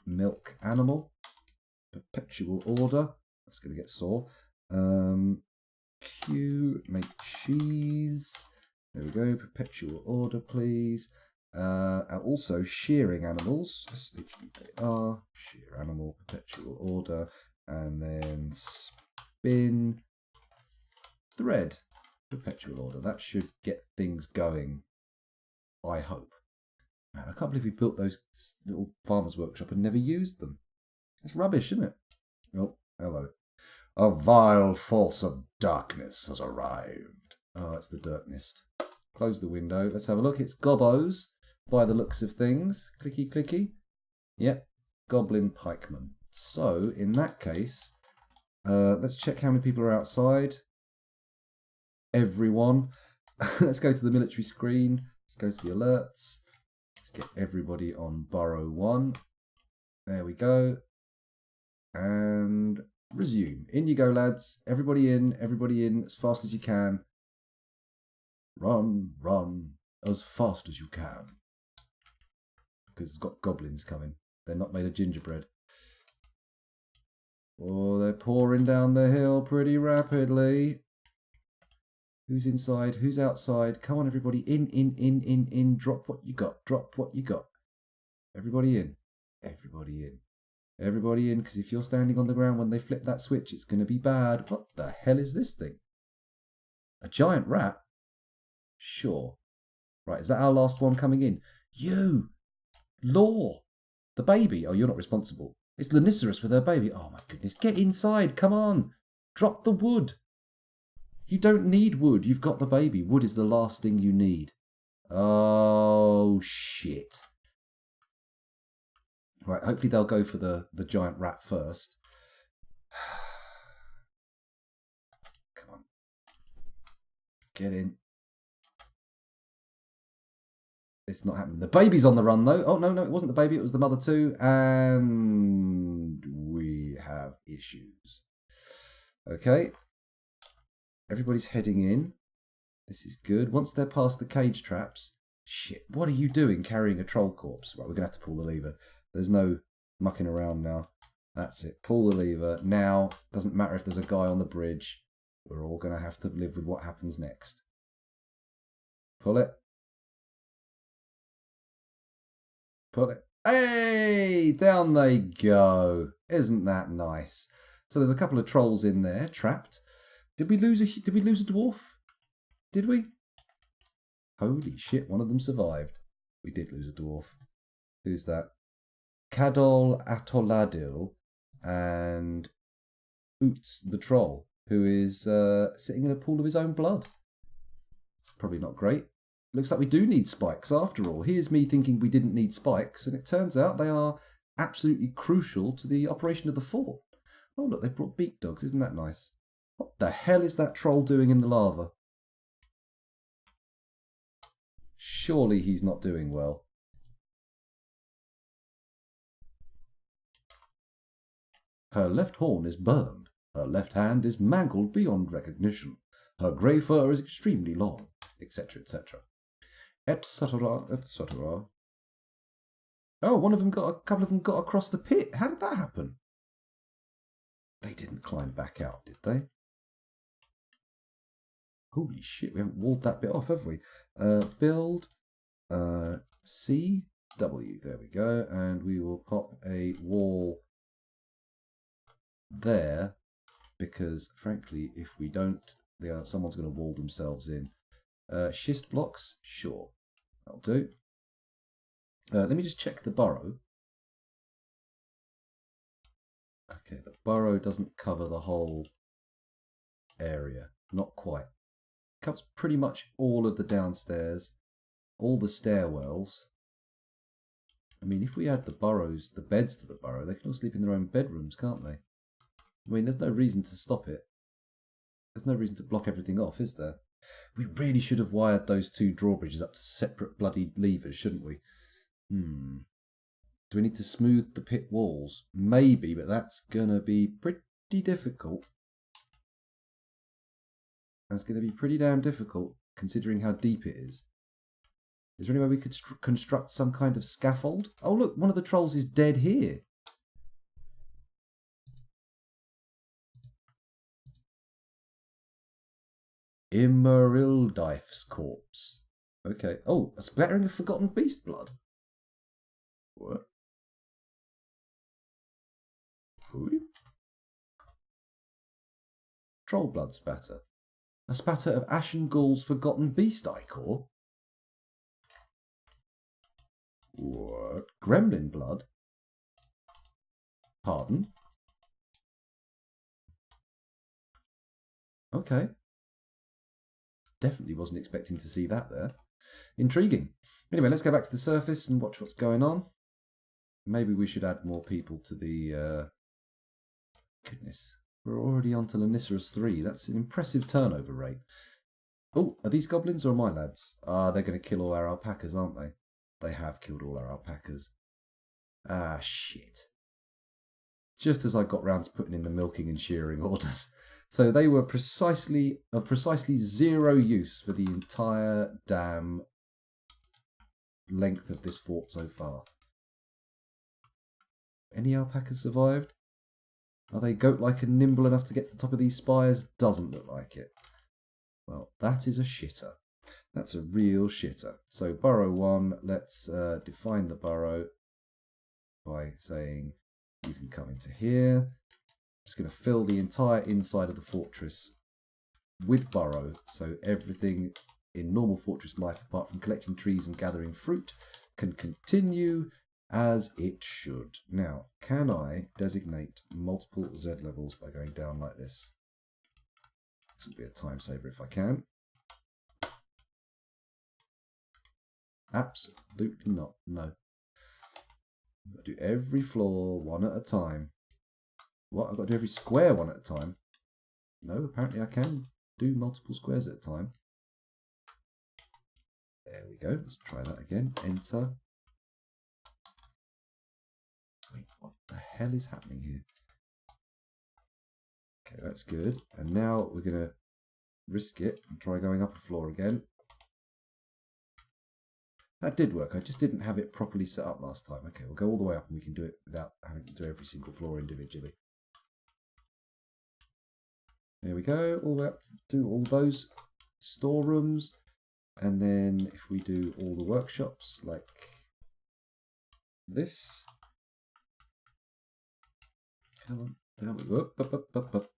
milk animal, perpetual order. That's going to get sore. Q, make cheese. There we go. Perpetual order, please. And also shearing animals. S-H-E-A-R, shear animal, perpetual order. And then spin thread, perpetual order. That should get things going, I hope. Man, I can't believe we built those little farmer's workshop and never used them. It's rubbish, isn't it? Oh, hello. A vile force of darkness has arrived. Oh, it's the Dirt Mist. Close the window. Let's have a look. It's Gobos, by the looks of things. Clicky, clicky. Yep, Goblin Pikeman. So, in that case, let's check how many people are outside. Everyone. Let's go to the military screen. Let's go to the alerts. Let's get everybody on burrow 1. There we go. And resume. In you go, lads. Everybody in as fast as you can. Run, run, as fast as you can. Because it's got goblins coming. They're not made of gingerbread. Oh, they're pouring down the hill pretty rapidly. Who's inside? Who's outside? Come on, everybody. In. Drop what you got. Drop what you got. Everybody in. Everybody in. Everybody in, because if you're standing on the ground when they flip that switch, it's going to be bad. What the hell is this thing? A giant rat? Sure. Right, is that our last one coming in? You! Law! The baby. Oh, you're not responsible. It's Lanicerus with her baby. Oh, my goodness. Get inside. Come on. Drop the wood. You don't need wood. You've got the baby. Wood is the last thing you need. Oh, shit. Right, hopefully they'll go for the giant rat first. Come on. Get in. It's not happening. The baby's on the run, though. Oh, no, it wasn't the baby. It was the mother, too. And we have issues. Okay. Everybody's heading in. This is good. Once they're past the cage traps... Shit, what are you doing carrying a troll corpse? Right, we're going to have to pull the lever. There's no mucking around now. That's it. Pull the lever. Now, doesn't matter if there's a guy on the bridge. We're all going to have to live with what happens next. Pull it. Pull it. Hey! Down they go. Isn't that nice? So there's a couple of trolls in there, trapped. Did we lose a dwarf? Did we? Holy shit, one of them survived. We did lose a dwarf. Who's that? Kadol Atoladil and Oots the troll, who is sitting in a pool of his own blood. It's probably not great. Looks like we do need spikes after all. Here's me thinking we didn't need spikes, and it turns out they are absolutely crucial to the operation of the fort. Oh look, they've brought beak dogs. Isn't that nice? What the hell is that troll doing in the lava? Surely he's not doing well. Her left horn is burned. Her left hand is mangled beyond recognition. Her grey fur is extremely long, etc., etc. Etc., etc. Oh, a couple of them got across the pit. How did that happen? They didn't climb back out, did they? Holy shit, we haven't walled that bit off, have we? Build C, W, there we go, and we will pop a wall there, because frankly, if we don't, someone's going to wall themselves in. Schist blocks, sure, that'll do. Let me just check the burrow. Okay, the burrow doesn't cover the whole area, not quite. Covers pretty much all of the downstairs, all the stairwells. I mean, if we add the burrows, the beds to the burrow, they can all sleep in their own bedrooms, can't they? I mean, there's no reason to stop it. There's no reason to block everything off, is there? We really should have wired those two drawbridges up to separate bloody levers, shouldn't we? Do we need to smooth the pit walls? Maybe, but that's going to be pretty difficult. That's going to be pretty damn difficult, considering how deep it is. Is there any way we could construct some kind of scaffold? Oh, look, one of the trolls is dead here. Immerildife's corpse. Okay. Oh, a splattering of forgotten beast blood. What? Who? Troll blood spatter. A spatter of Ashen Ghoul's forgotten beast ichor. What? Gremlin blood? Pardon? Okay. Definitely wasn't expecting to see that there. Intriguing. Anyway, let's go back to the surface and watch what's going on. Maybe we should add more people to the... Goodness. We're already on to Lanicerus 3. That's an impressive turnover rate. Oh, are these goblins or are my lads? Ah, they're going to kill all our alpacas, aren't they? They have killed all our alpacas. Ah, shit. Just as I got round to putting in the milking and shearing orders. So they were precisely 0 use for the entire damn length of this fort so far. Any alpacas survived? Are they goat-like and nimble enough to get to the top of these spires? Doesn't look like it. Well, that is a shitter. That's a real shitter. So burrow 1, let's define the burrow by saying you can come into here. Just going to fill the entire inside of the fortress with burrow, so everything in normal fortress life, apart from collecting trees and gathering fruit, can continue as it should. Now, can I designate multiple Z levels by going down like this? This will be a time saver if I can. Absolutely not. No. I've got to do every floor one at a time. What? I've got to do every square one at a time? No, apparently I can do multiple squares at a time. There we go. Let's try that again. Enter. Wait, what the hell is happening here? Okay, that's good. And now we're going to risk it and try going up a floor again. That did work. I just didn't have it properly set up last time. Okay, we'll go all the way up and we can do it without having to do every single floor individually. There we go. All the way up to do all those storerooms. And then if we do all the workshops like this. Come on. Down we go. Up.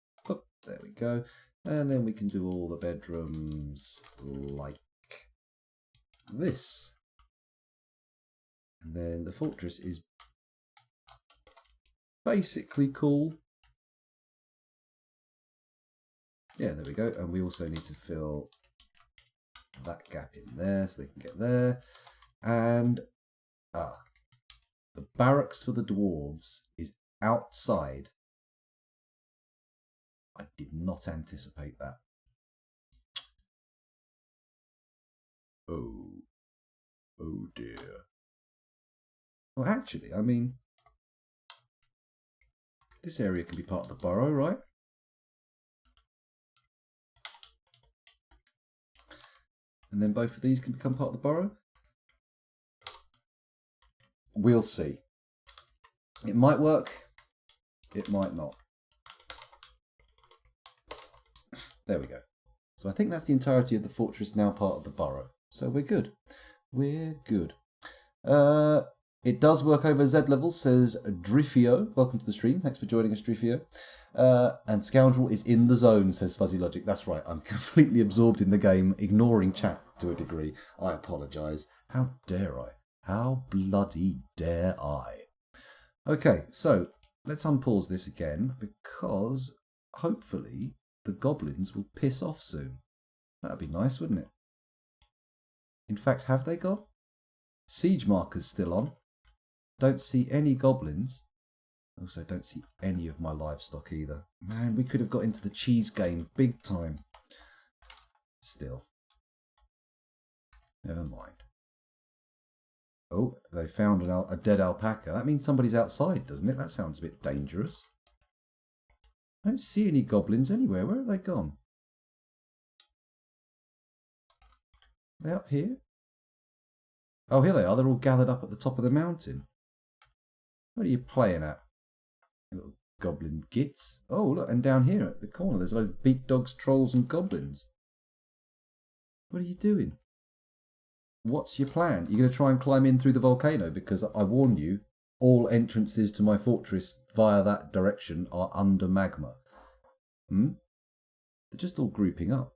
There we go. And then we can do all the bedrooms like this. And then the fortress is basically cool. Yeah, there we go. And we also need to fill that gap in there so they can get there. And the barracks for the dwarves is outside. I did not anticipate that. Oh dear. Well, actually, I mean, this area can be part of the borough, right? And then both of these can become part of the borough? We'll see. It might work. It might not. There we go. So I think that's the entirety of the fortress now part of the borough. So we're good. We're good. It does work over Z levels, says Drifio. Welcome to the stream. Thanks for joining us, Drifio. And Scoundrel is in the zone, says Fuzzy Logic. That's right. I'm completely absorbed in the game, ignoring chat to a degree. I apologise. How dare I? How bloody dare I? Okay, so let's unpause this again because hopefully the goblins will piss off soon. That'd be nice, wouldn't it? In fact, have they gone? Siege marker's still on. Don't see any goblins. Also, don't see any of my livestock either. Man, we could have got into the cheese game big time. Still. Never mind. Oh, they found a dead alpaca. That means somebody's outside, doesn't it? That sounds a bit dangerous. I don't see any goblins anywhere. Where have they gone? Are they up here? Oh, here they are. They're all gathered up at the top of the mountain. What are you playing at? Little goblin gits. Oh, look, and down here at the corner, there's a load of beak dogs, trolls, and goblins. What are you doing? What's your plan? You're going to try and climb in through the volcano? Because I warn you, all entrances to my fortress via that direction are under magma. They're just all grouping up.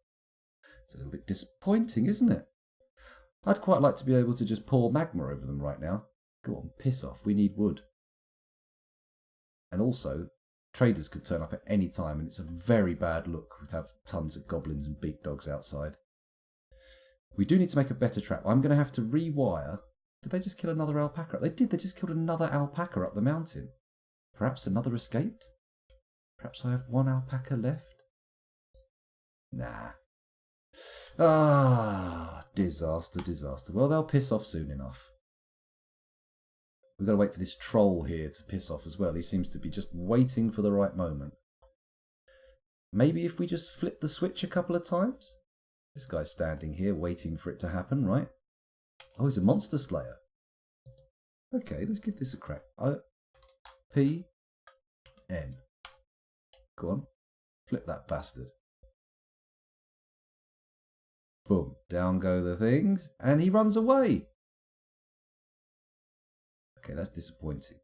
It's a little bit disappointing, isn't it? I'd quite like to be able to just pour magma over them right now. Go on, piss off. We need wood. And also, traders could turn up at any time, and it's a very bad look to have tons of goblins and beak dogs outside. We do need to make a better trap. I'm going to have to rewire. Did they just kill another alpaca? They did. They just killed another alpaca up the mountain. Perhaps another escaped? Perhaps I have one alpaca left? Nah. Ah, disaster, disaster. Well, they'll piss off soon enough. We've got to wait for this troll here to piss off as well. He seems to be just waiting for the right moment. Maybe if we just flip the switch a couple of times? This guy's standing here waiting for it to happen, right? Oh, he's a monster slayer. Okay, let's give this a crack. P N. Go on. Flip that bastard. Boom. Down go the things. And he runs away. Okay, that's disappointing.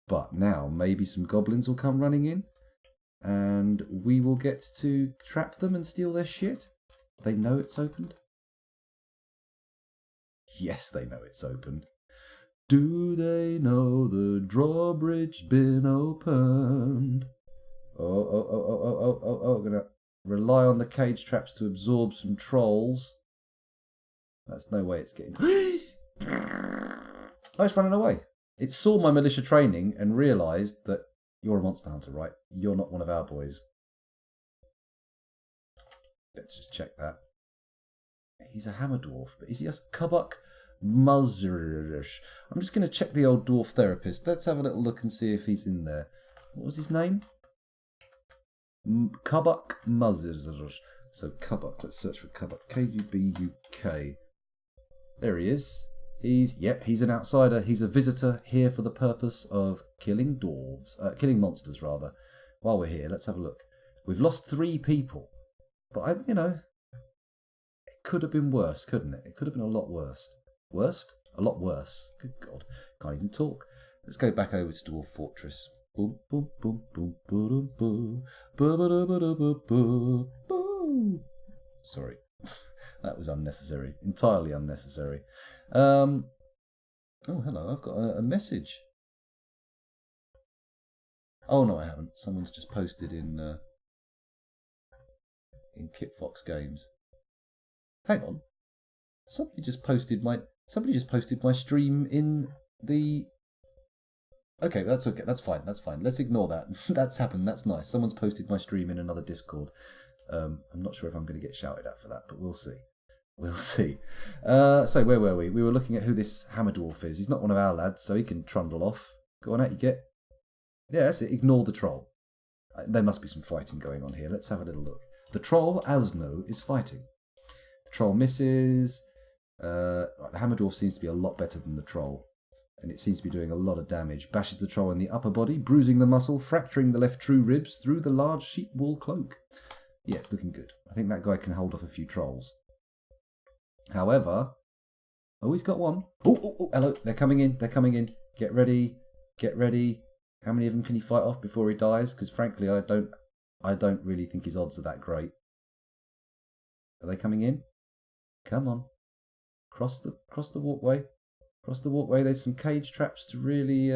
But now maybe some goblins will come running in. And we will get to trap them and steal their shit. They know it's opened? Yes, they know it's opened. Do they know the drawbridge been opened? Oh, I'm going to rely on the cage traps to absorb some trolls. That's no way it's getting... Oh, it's running away. It saw my militia training and realised that you're a monster hunter, right? You're not one of our boys. Let's just check that. He's a hammer dwarf, but is he a Kubuk Muzzrish? I'm just going to check the old dwarf therapist. Let's have a little look and see if he's in there. What was his name? Kubuk Muzzrish. So Kubuk, let's search for Kubuk. K-U-B-U-K. There he is. He's an outsider. He's a visitor here for the purpose of killing dwarves. Killing monsters, rather. While we're here, let's have a look. We've lost 3 people. But, it could have been worse, couldn't it? It could have been a lot worse. Worst? A lot worse. Good God. Can't even talk. Let's go back over to Dwarf Fortress. Boom, boom, boom, boom, boom, boom, boom, boom. Sorry. That was unnecessary. Entirely unnecessary. Oh, hello. I've got a message. Oh, no, I haven't. Someone's just posted in Kit Fox Games. Hang on. Somebody just posted my stream in the... Okay, that's okay. That's fine. Let's ignore that. That's happened. That's nice. Someone's posted my stream in another Discord. I'm not sure if I'm going to get shouted at for that, but we'll see. We'll see. So where were we? We were looking at who this hammer dwarf is. He's not one of our lads, so he can trundle off. Go on out, you get. Yeah, that's it. Ignore the troll. There must be some fighting going on here. Let's have a little look. The troll, Asno, is fighting. The troll misses. The hammer dwarf seems to be a lot better than the troll. And it seems to be doing a lot of damage. Bashes the troll in the upper body, bruising the muscle, fracturing the left true ribs through the large sheep wool cloak. Yeah, it's looking good. I think that guy can hold off a few trolls. However... Oh, he's got one. Oh, hello. They're coming in. Get ready. How many of them can he fight off before he dies? Because frankly, I don't really think his odds are that great. Are they coming in? Come on. Cross the walkway. Across the walkway, there's some cage traps to really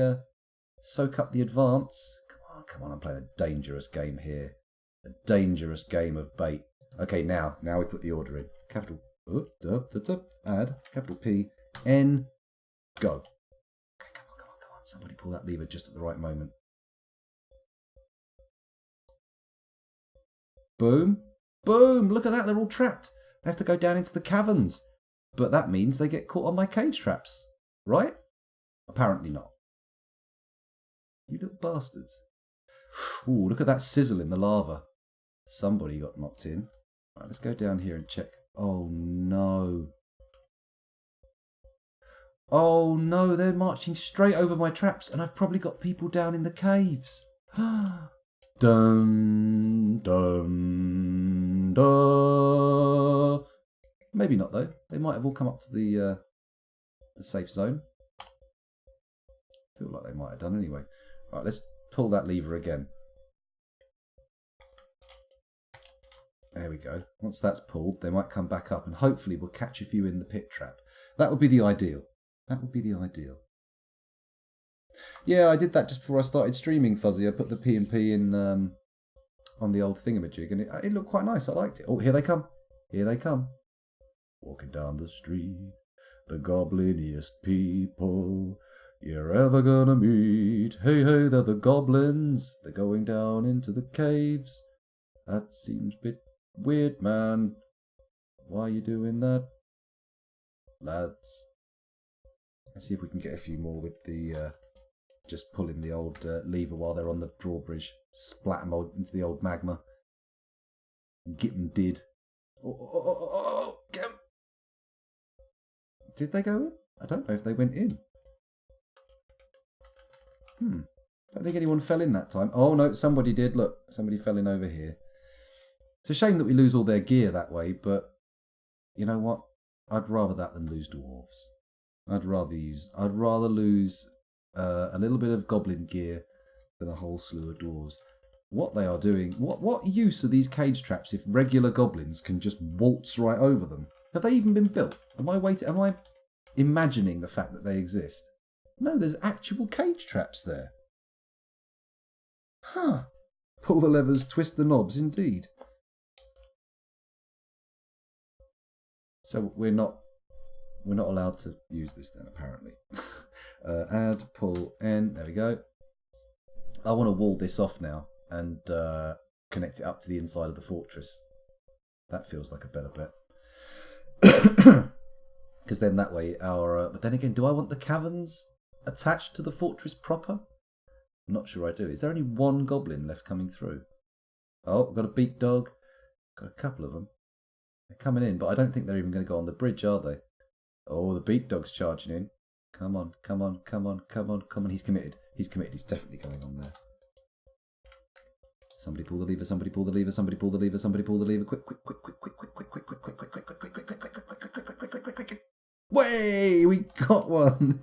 soak up the advance. Come on, I'm playing a dangerous game here. A dangerous game of bait. Okay, now we put the order in. Capital add, capital P, N, go. Okay, come on. Somebody pull that lever just at the right moment. Boom. Look at that, they're all trapped. They have to go down into the caverns. But that means they get caught on my cage traps. Right? Apparently not. You little bastards. Ooh, look at that sizzle in the lava. Somebody got knocked in. Right, let's go down here and check. Oh no. Oh no, they're marching straight over my traps and I've probably got people down in the caves. Dun, dun, dun. Maybe not though. They might have all come up to the safe zone. Feel like they might have done anyway. All right, let's pull that lever again. There we go. Once that's pulled, they might come back up, and hopefully we'll catch a few in the pit trap. That would be the ideal. That would be the ideal. Yeah, I did that just before I started streaming, Fuzzy. I put the P&P in on the old thingamajig, and it looked quite nice. I liked it. Oh, here they come. Here they come. Walking down the street, the gobliniest people you're ever gonna meet. Hey, hey, they're the goblins. They're going down into the caves. That seems a bit weird, man. Why are you doing that, lads? Let's see if we can get a few more with the just pulling the old lever while they're on the drawbridge. Splat them into the old magma. Get them did. Oh, get them. Did they go in? I don't know if they went in. Don't think anyone fell in that time. Oh no, somebody did. Look, somebody fell in over here. It's a shame that we lose all their gear that way, but you know what? I'd rather that than lose dwarves. I'd rather lose a little bit of goblin gear than a whole slew of dwarves. What they are doing? What use are these cage traps if regular goblins can just waltz right over them? Have they even been built? Am I imagining the fact that they exist? No, there's actual cage traps there. Huh. Pull the levers, twist the knobs, indeed. So we're not allowed to use this then, apparently. Add, pull, N. There we go. I want to wall this off now and connect it up to the inside of the fortress. That feels like a better bet. Because then that way our... but then again, do I want the caverns attached to the fortress proper? I'm not sure I do. Is there only one goblin left coming through? Oh, we've got a beak dog. Got a couple of them. They're coming in, but I don't think they're even going to go on the bridge, are they? Oh, the beak dog's charging in. Come on, come on, come on, come on, come on. He's committed. He's committed. He's definitely going on there. Somebody pull the lever, somebody pull the lever, somebody pull the lever, somebody pull the lever. Quick, quick, quick, quick, quick, quick, quick, quick, quick, quick, quick, quick, quick, quick, quick, quick, quick, quick, quick, quick. Way! We got one!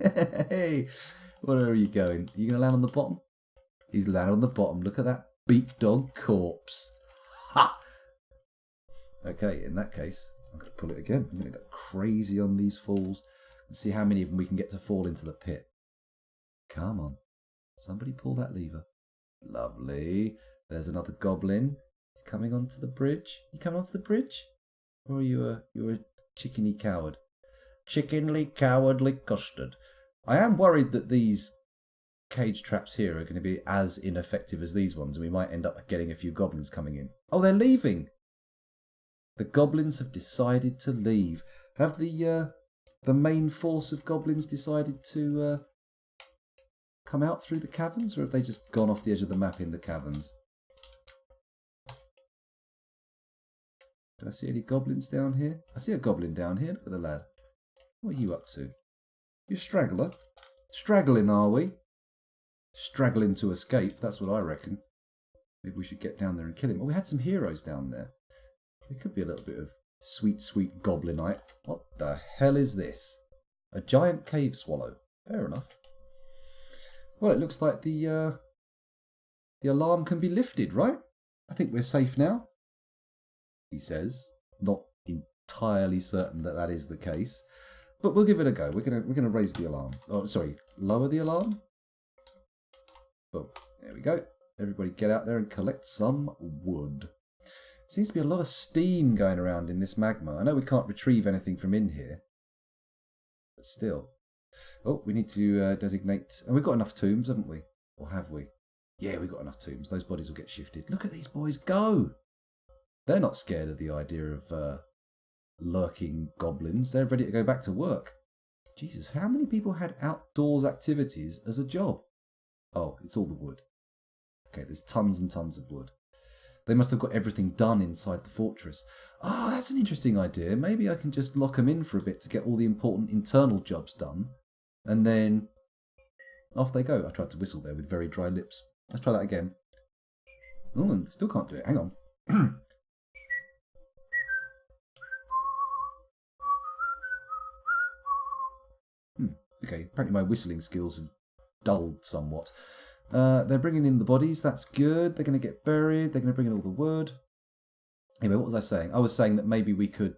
Hey! Where are you going? Are you going to land on the bottom? He's landed on the bottom. Look at that beak dog corpse. Ha! Okay, in that case, I'm going to pull it again. I'm going to go crazy on these falls and see how many of them we can get to fall into the pit. Come on. Somebody pull that lever. Lovely. There's another goblin. He's coming onto the bridge. You coming onto the bridge? Or are you a chickeny coward? Chickenly, cowardly custard. I am worried that these cage traps here are going to be as ineffective as these ones, and we might end up getting a few goblins coming in. Oh, they're leaving! The goblins have decided to leave. Have the main force of goblins decided to come out through the caverns, or have they just gone off the edge of the map in the caverns? Do I see any goblins down here? I see a goblin down here. Look at the lad. What are you up to? You straggler? Straggling, are we? Straggling to escape, that's what I reckon. Maybe we should get down there and kill him. Oh, we had some heroes down there. There could be a little bit of sweet, sweet goblinite. What the hell is this? A giant cave swallow. Fair enough. Well, it looks like the alarm can be lifted, right? I think we're safe now, he says. Not entirely certain that that is the case. But we'll give it a go. We're gonna raise the alarm. Oh, sorry, lower the alarm. Boom. There we go. Everybody get out there and collect some wood. Seems to be a lot of steam going around in this magma. I know we can't retrieve anything from in here, but still. Oh, we need to designate. And we've got enough tombs, haven't we? Or have we? Yeah, we've got enough tombs. Those bodies will get shifted. Look at these boys go. They're not scared of the idea of lurking goblins. They're ready to go back to work. Jesus, how many people had outdoors activities as a job? Oh, it's all the wood. Okay, there's tons and tons of wood. They must have got everything done inside the fortress. Oh, that's an interesting idea. Maybe I can just lock them in for a bit to get all the important internal jobs done. And then off they go. I tried to whistle there with very dry lips. Let's try that again. Oh, still can't do it. Hang on. Okay, apparently my whistling skills have dulled somewhat. They're bringing in the bodies. That's good. They're going to get buried. They're going to bring in all the wood. Anyway, what was I saying? I was saying that maybe we could,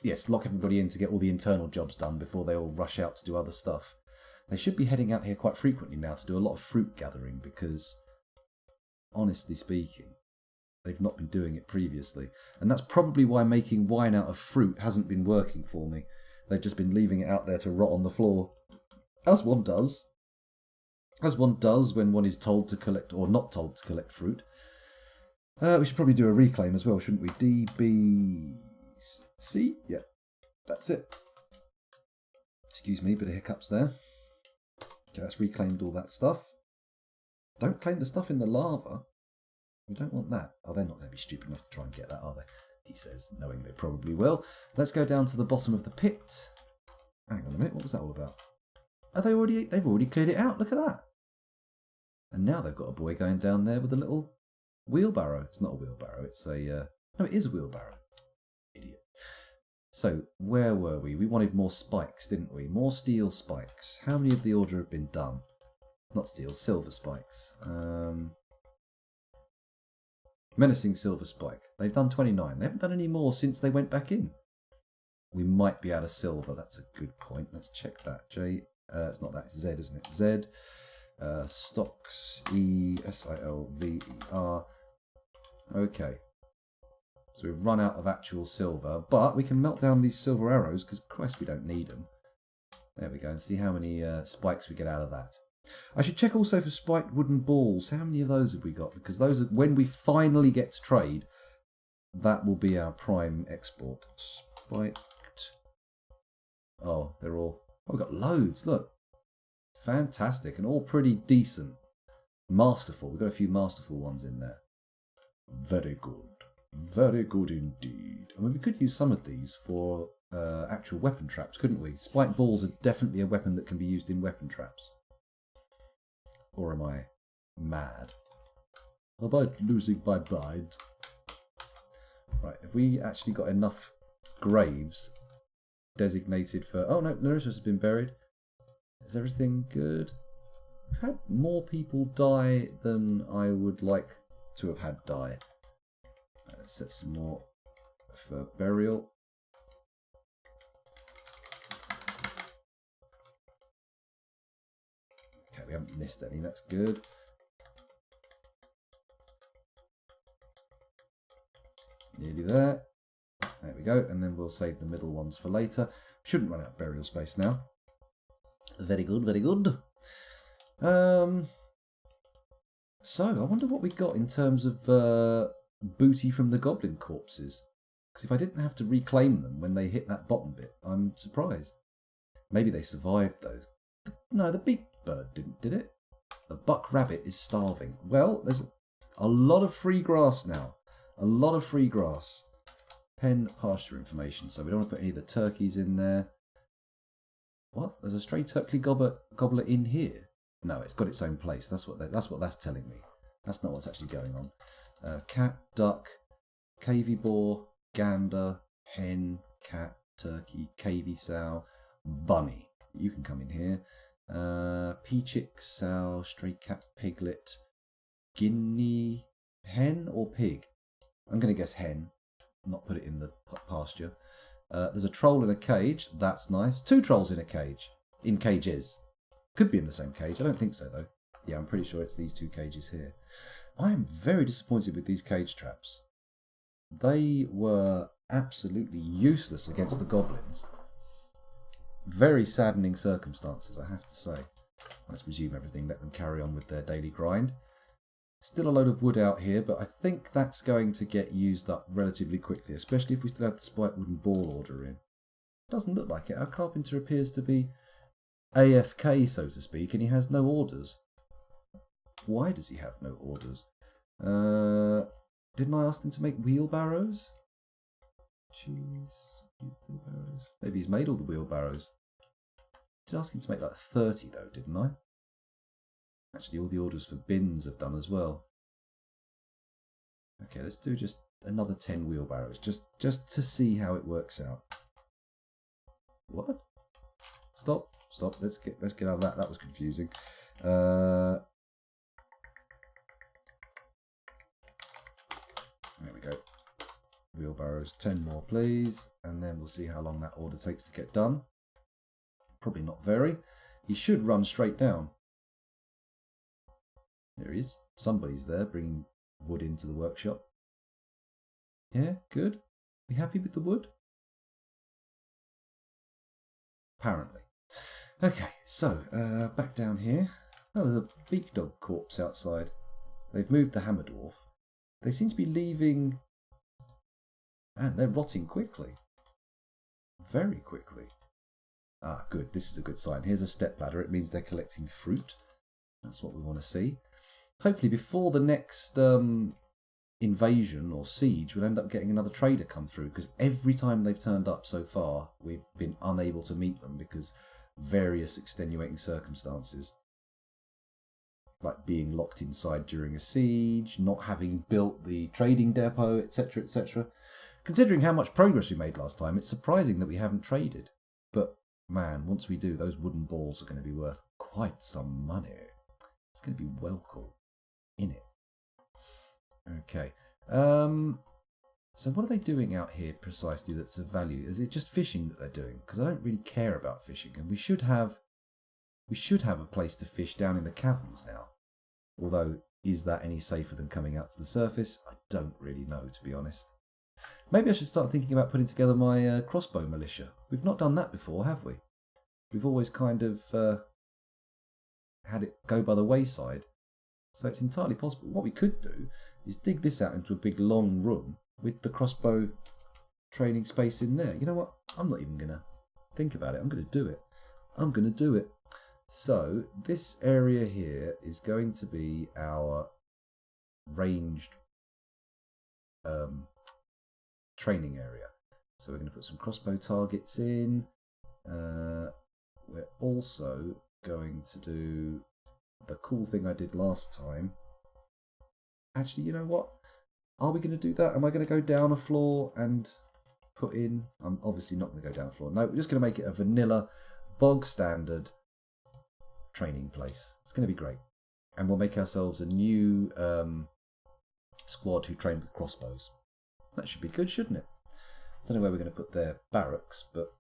yes, lock everybody in to get all the internal jobs done before they all rush out to do other stuff. They should be heading out here quite frequently now to do a lot of fruit gathering because, honestly speaking, they've not been doing it previously. And that's probably why making wine out of fruit hasn't been working for me. They've just been leaving it out there to rot on the floor. As one does. As one does when one is told to collect, or not told to collect fruit. We should probably do a reclaim as well, shouldn't we? DBC? Yeah, that's it. Excuse me, bit of hiccups there. Okay, that's reclaimed all that stuff. Don't claim the stuff in the lava. We don't want that. Oh, they're not going to be stupid enough to try and get that, are they? He says, knowing they probably will. Let's go down to the bottom of the pit. Hang on a minute, what was that all about? Oh, they've already cleared it out. Look at that. And now they've got a boy going down there with a little wheelbarrow. It's not a wheelbarrow. It's a... no, it is a wheelbarrow. Idiot. So, where were we? We wanted more spikes, didn't we? More steel spikes. How many of the order have been done? Not steel, silver spikes. Menacing silver spike. They've done 29. They haven't done any more since they went back in. We might be out of silver. That's a good point. Let's check that. It's not that. It's Z, isn't it? Z. Stocks. ESILVER. Okay. So we've run out of actual silver. But we can melt down these silver arrows because, Christ, we don't need them. There we go. And see how many spikes we get out of that. I should check also for spiked wooden balls. How many of those have we got? Because those are, when we finally get to trade, that will be our prime export. Spiked. Oh, they're all... Oh, we've got loads. Look. Fantastic. And all pretty decent. Masterful. We've got a few masterful ones in there. Very good. Very good indeed. I mean, we could use some of these for actual weapon traps, couldn't we? Spiked balls are definitely a weapon that can be used in weapon traps. Or am I mad? How about losing my mind? Right, have we actually got enough graves designated for... Oh no, Nerissa has been buried. Is everything good? We've had more people die than I would like to have had die. Let's set some more for burial. We haven't missed any, that's good. Nearly there. There we go, and then we'll save the middle ones for later. Shouldn't run out of burial space now. Very good, very good. So, I wonder what we got in terms of booty from the goblin corpses. Because if I didn't have to reclaim them when they hit that bottom bit, I'm surprised. Maybe they survived though. No, the big bird didn't, did it? The buck rabbit is starving. Well, there's a lot of free grass now. A lot of free grass. Pen pasture information. So we don't want to put any of the turkeys in there. What? There's a stray turkey gobbler in here? No, it's got its own place. That's what that's telling me. That's not what's actually going on. Cat, duck, cavy boar, gander, hen, cat, turkey, cavy sow, bunny. You can come in here. Peachick, sow, stray cat, piglet, guinea, hen or pig? I'm going to guess hen, not put it in the pasture. There's a troll in a cage. That's nice. 2 trolls in a cage. In cages. Could be in the same cage. I don't think so, though. Yeah, I'm pretty sure it's these 2 cages here. I am very disappointed with these cage traps. They were absolutely useless against the goblins. Very saddening circumstances, I have to say. Let's resume everything, let them carry on with their daily grind. Still a load of wood out here, but I think that's going to get used up relatively quickly, especially if we still have the spiked wooden ball order in. Doesn't look like it. Our carpenter appears to be AFK, so to speak, and he has no orders. Why does he have no orders? Didn't I ask him to make wheelbarrows? Jeez. Wheelbarrows. Maybe he's made all the wheelbarrows. I did ask him to make like 30 though, didn't I? Actually, all the orders for bins have done as well. Okay, let's do just another 10 wheelbarrows, just to see how it works out. What? Stop. Let's get out of that. That was confusing. There we go. Wheelbarrows, 10 more please, and then we'll see how long that order takes to get done. Probably not very. He should run straight down. There he is. Somebody's there bringing wood into the workshop. Yeah, good. We happy with the wood? Apparently. Okay, so back down here. Oh, there's a beak dog corpse outside. They've moved the hammer dwarf. They seem to be leaving, and they're rotting quickly. Very quickly. Ah, good. This is a good sign. Here's a stepladder. It means they're collecting fruit. That's what we want to see. Hopefully before the next invasion or siege, we'll end up getting another trader come through, because every time they've turned up so far, we've been unable to meet them because various extenuating circumstances. Like being locked inside during a siege, not having built the trading depot, etc., etc. Considering how much progress we made last time, it's surprising that we haven't traded. But man, once we do, those wooden balls are going to be worth quite some money. It's going to be well cool, innit? Okay. So what are they doing out here precisely that's of value? Is it just fishing that they're doing? Because I don't really care about fishing, and we should have a place to fish down in the caverns now. Although, is that any safer than coming out to the surface? I don't really know, to be honest. Maybe I should start thinking about putting together my crossbow militia. We've not done that before, have we? We've always kind of had it go by the wayside. So it's entirely possible. What we could do is dig this out into a big long room with the crossbow training space in there. You know what? I'm not even going to think about it. I'm going to do it. I'm going to do it. So this area here is going to be our ranged training area. So we're going to put some crossbow targets in. We're also going to do the cool thing I did last time. Actually, you know what? Are we going to do that? Am I going to go down a floor and put in... I'm obviously not going to go down a floor. No, we're just going to make it a vanilla, bog standard training place. It's going to be great. And we'll make ourselves a new squad who train with crossbows. That should be good, shouldn't it? I don't know where we're going to put their barracks, but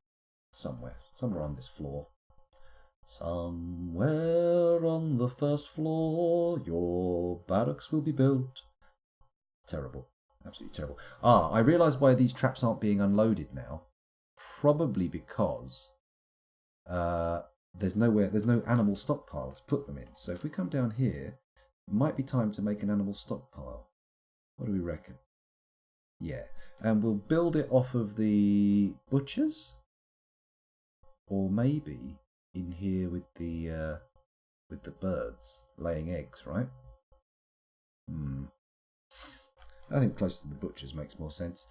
somewhere on this floor. Somewhere on the first floor, your barracks will be built. Terrible. Absolutely terrible. Ah, I realise why these traps aren't being unloaded now. Probably because there's no animal stockpile to put them in. So if we come down here, it might be time to make an animal stockpile. What do we reckon? Yeah. And we'll build it off of the butchers. Or maybe in here with the birds laying eggs, right? I think close to the butchers makes more sense.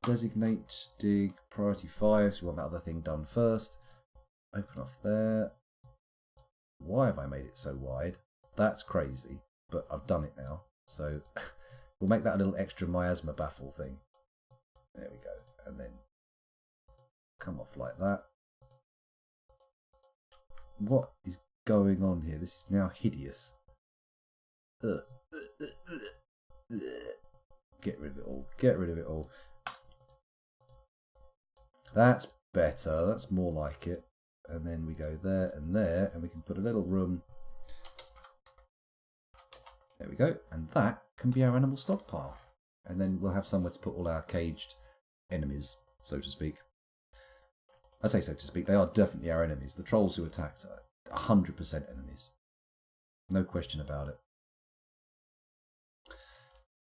Designate, dig, priority 5, so we want that other thing done first. Open off there. Why have I made it so wide? That's crazy, but I've done it now. So we'll make that a little extra miasma baffle thing. There we go. And then come off like that. What is going on here? This is now hideous. Get rid of it all. Get rid of it all. That's better. That's more like it. And then we go there, and we can put a little room. There we go. And that can be our animal stockpile. And then we'll have somewhere to put all our caged enemies, so to speak. I say so to speak. They are definitely our enemies. The trolls who attacked are 100% enemies. No question about it.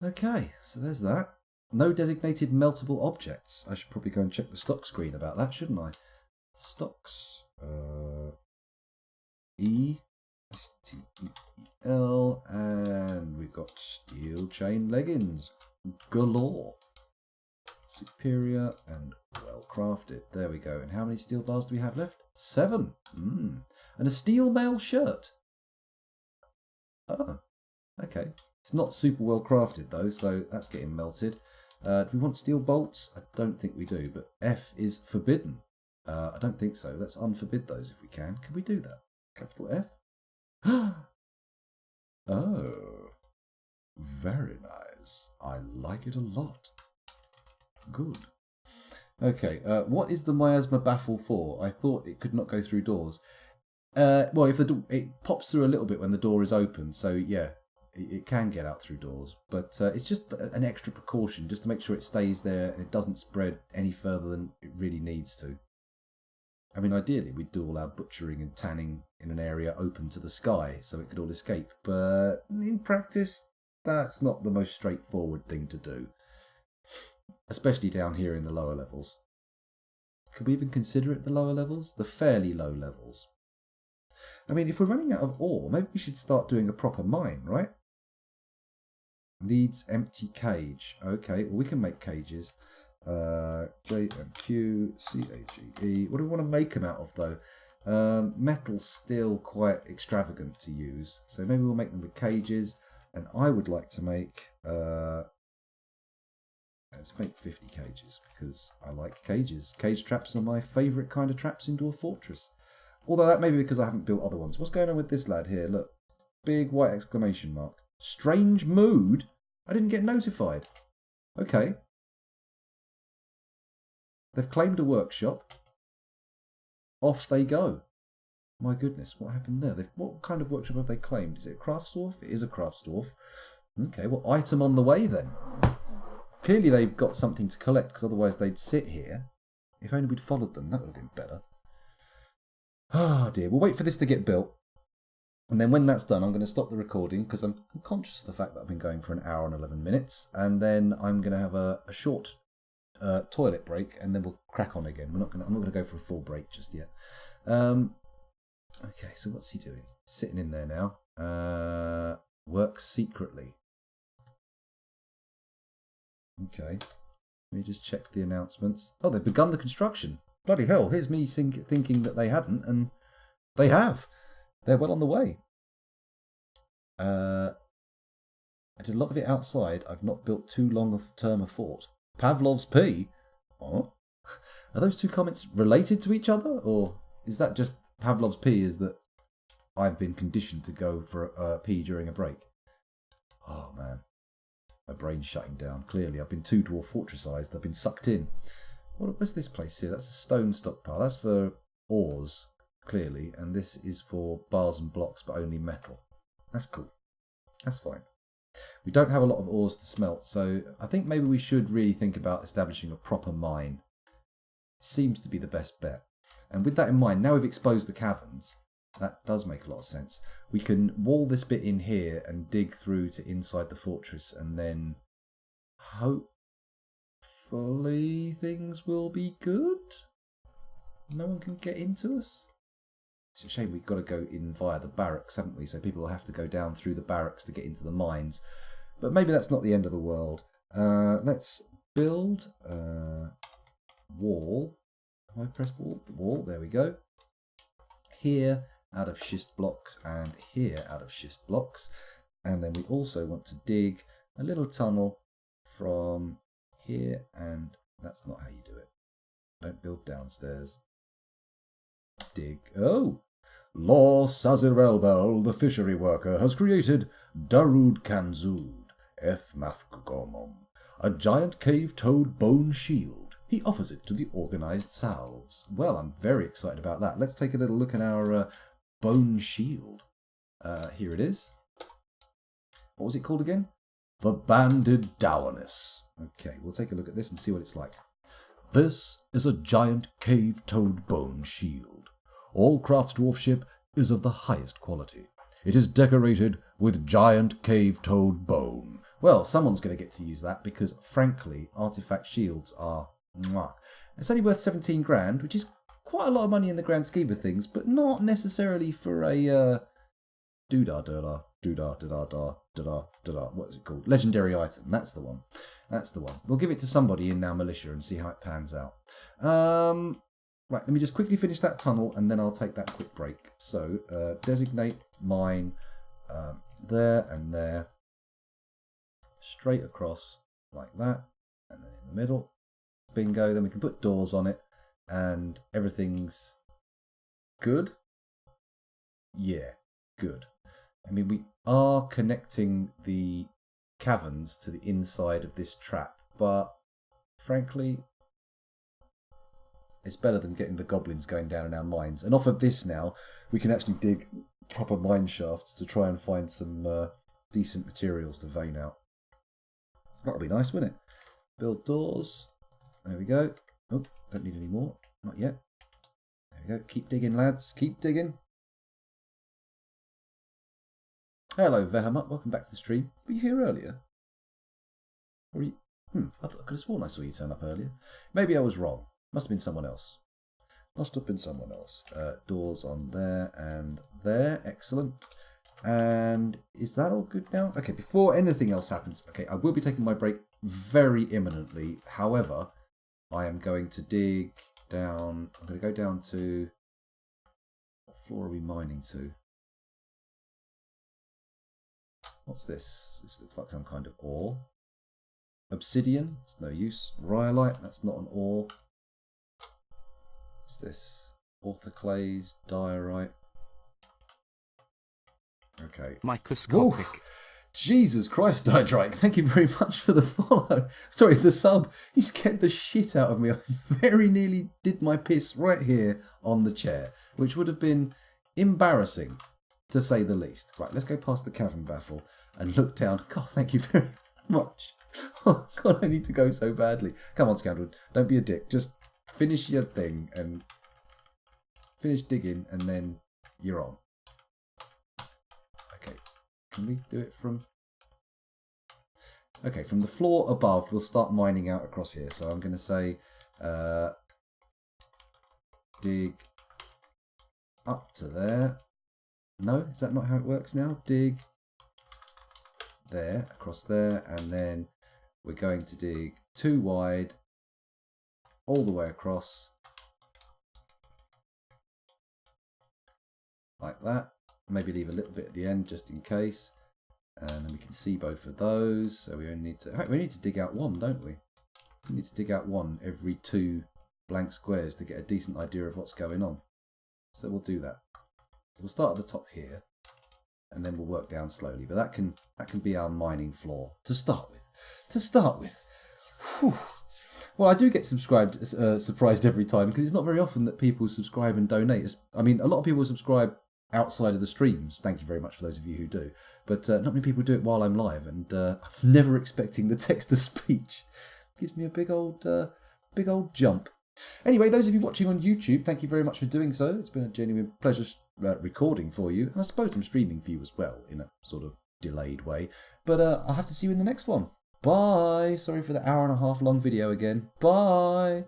Okay, so there's that. No designated meltable objects. I should probably go and check the stock screen about that, shouldn't I? Stocks. E-S-T-E-E-L. And we've got steel chain leggings. Galore. Superior and well crafted. There we go. And how many steel bars do we have left? 7. And a steel mail shirt. Oh, okay. It's not super well crafted though, so that's getting melted. Do we want steel bolts? I don't think we do, but F is forbidden. I don't think so. Let's unforbid those if we can. Can we do that? Capital F? Oh, very nice. I like it a lot. Good. Okay, what is the miasma baffle for? I thought it could not go through doors. Well, if it pops through a little bit when the door is open, so yeah, it can get out through doors. But it's just an extra precaution, just to make sure it stays there and it doesn't spread any further than it really needs to. I mean, ideally, we'd do all our butchering and tanning in an area open to the sky, so it could all escape. But in practice, that's not the most straightforward thing to do. Especially down here in the lower levels. Could we even consider it the lower levels? The fairly low levels. I mean, if we're running out of ore, maybe we should start doing a proper mine, right? Needs empty cage. Okay, well, we can make cages. JMQ, What do we want to make them out of, though? Metal's still quite extravagant to use. So maybe we'll make them with cages. And I would like to make... let's make 50 cages, because I like cages. Cage traps are my favourite kind of traps into a fortress. Although that may be because I haven't built other ones. What's going on with this lad here? Look. Big white exclamation mark. Strange mood? I didn't get notified. Okay. They've claimed a workshop. Off they go. My goodness, what happened there? What kind of workshop have they claimed? Is it a craftsdwarf? It is a craftsdwarf. Okay, well, item on the way then. Clearly they've got something to collect, because otherwise they'd sit here. If only we'd followed them, that would have been better. Oh dear, we'll wait for this to get built. And then when that's done, I'm going to stop the recording, because I'm conscious of the fact that I've been going for an hour and 11 minutes. And then I'm going to have a short toilet break, and then we'll crack on again. I'm not going to go for a full break just yet. Okay, so what's he doing? Sitting in there now. Works secretly. Okay, let me just check the announcements. Oh, they've begun the construction. Bloody hell, here's me thinking that they hadn't, and they have. They're well on the way. I did a lot of it outside. I've not built too long a term a fort. Pavlov's P? Oh? Are those two comments related to each other? Or is that just Pavlov's P is that I've been conditioned to go for a pee during a break? Oh, man. My brain's shutting down. Clearly, I've been too dwarf fortressized. I've been sucked in. What's this place here? That's a stone stockpile. That's for ores, clearly. And this is for bars and blocks, but only metal. That's cool. That's fine. We don't have a lot of ores to smelt, so I think maybe we should really think about establishing a proper mine. It seems to be the best bet. And with that in mind, now we've exposed the caverns. That does make a lot of sense. We can wall this bit in here and dig through to inside the fortress, and then hopefully things will be good. No one can get into us. It's a shame we've got to go in via the barracks, haven't we? So people will have to go down through the barracks to get into the mines. But maybe that's not the end of the world. Let's build a wall. Have I pressed wall? The wall, there we go. Here out of schist blocks and here out of schist blocks. And then we also want to dig a little tunnel from here, and that's not how you do it. Don't build downstairs. Dig. Oh! Lor Sazirelbel, the fishery worker, has created Darud Kanzud, Ethmafgomom, a giant cave-toad bone shield. He offers it to the organised salves. Well, I'm very excited about that. Let's take a little look at our bone shield. Here it is. What was it called again? The Banded Dourness. Okay, we'll take a look at this and see what it's like. This is a giant cave-toad bone shield. All craftsdwarfship is of the highest quality. It is decorated with giant cave-toad bone. Well, someone's going to get to use that because, frankly, artifact shields are mwah. It's only worth 17 grand, which is quite a lot of money in the grand scheme of things, but not necessarily for a doodah, what is it called? Legendary item. That's the one. That's the one. We'll give it to somebody in our militia and see how it pans out. Right, let me just quickly finish that tunnel and then I'll take that quick break. So, designate mine there and there. straight across like that, and then in the middle. Bingo. Then we can put doors on it, and everything's good. Yeah, good. I mean, we are connecting the caverns to the inside of this trap, but frankly, it's better than getting the goblins going down in our mines. And off of this now, we can actually dig proper mine shafts to try and find some decent materials to vein out. That'll be nice, wouldn't it? Build doors. There we go. Oh, don't need any more. Not yet. There we go. Keep digging, lads. Keep digging. Hello, Vehamut. Welcome back to the stream. Were you here earlier? Or you... I could have sworn I saw you turn up earlier. Maybe I was wrong. Must have been someone else. Must have been someone else. Doors on there and there. Excellent. And is that all good now? Okay, before anything else happens, okay, I will be taking my break very imminently. However, I am going to dig down. I'm going to go down to... What floor are we mining to? What's this? This looks like some kind of ore. Obsidian, it's no use. Rhyolite, that's not an ore. What's this? Orthoclase, diorite. Okay. Microscopic. Ooh, Jesus Christ, Diedrike, thank you very much for the follow. Sorry, the sub. You scared the shit out of me. I very nearly did my piss right here on the chair, which would have been embarrassing, to say the least. Right, let's go past the cavern baffle and look down. God, thank you very much. Oh, God, I need to go so badly. Come on, Scoundrel. Don't be a dick. Just finish your thing and finish digging, and then you're on. Okay. Can we do it from... Okay, from the floor above, we'll start mining out across here. So I'm going to say dig up to there. No, is that not how it works now? Dig there, across there, and then we're going to dig 2 wide all the way across like that. Maybe leave a little bit at the end just in case, and then we can see both of those. So we only need to, we need to dig out one, don't we? We need to dig out one every 2 blank squares to get a decent idea of what's going on. So we'll do that. We'll start at the top here, and then we'll work down slowly. But that can be our mining floor to start with. Whew. Well, I do get surprised every time, because it's not very often that people subscribe and donate. I mean, a lot of people subscribe outside of the streams. Thank you very much for those of you who do. But not many people do it while I'm live, and I'm never expecting the text-to-speech. Gives me a big old jump. Anyway, those of you watching on YouTube, thank you very much for doing so. It's been a genuine pleasure recording for you, and I suppose I'm streaming for you as well in a sort of delayed way. But I'll have to see you in the next one. Bye. Sorry for the 1.5 hour long video again. Bye.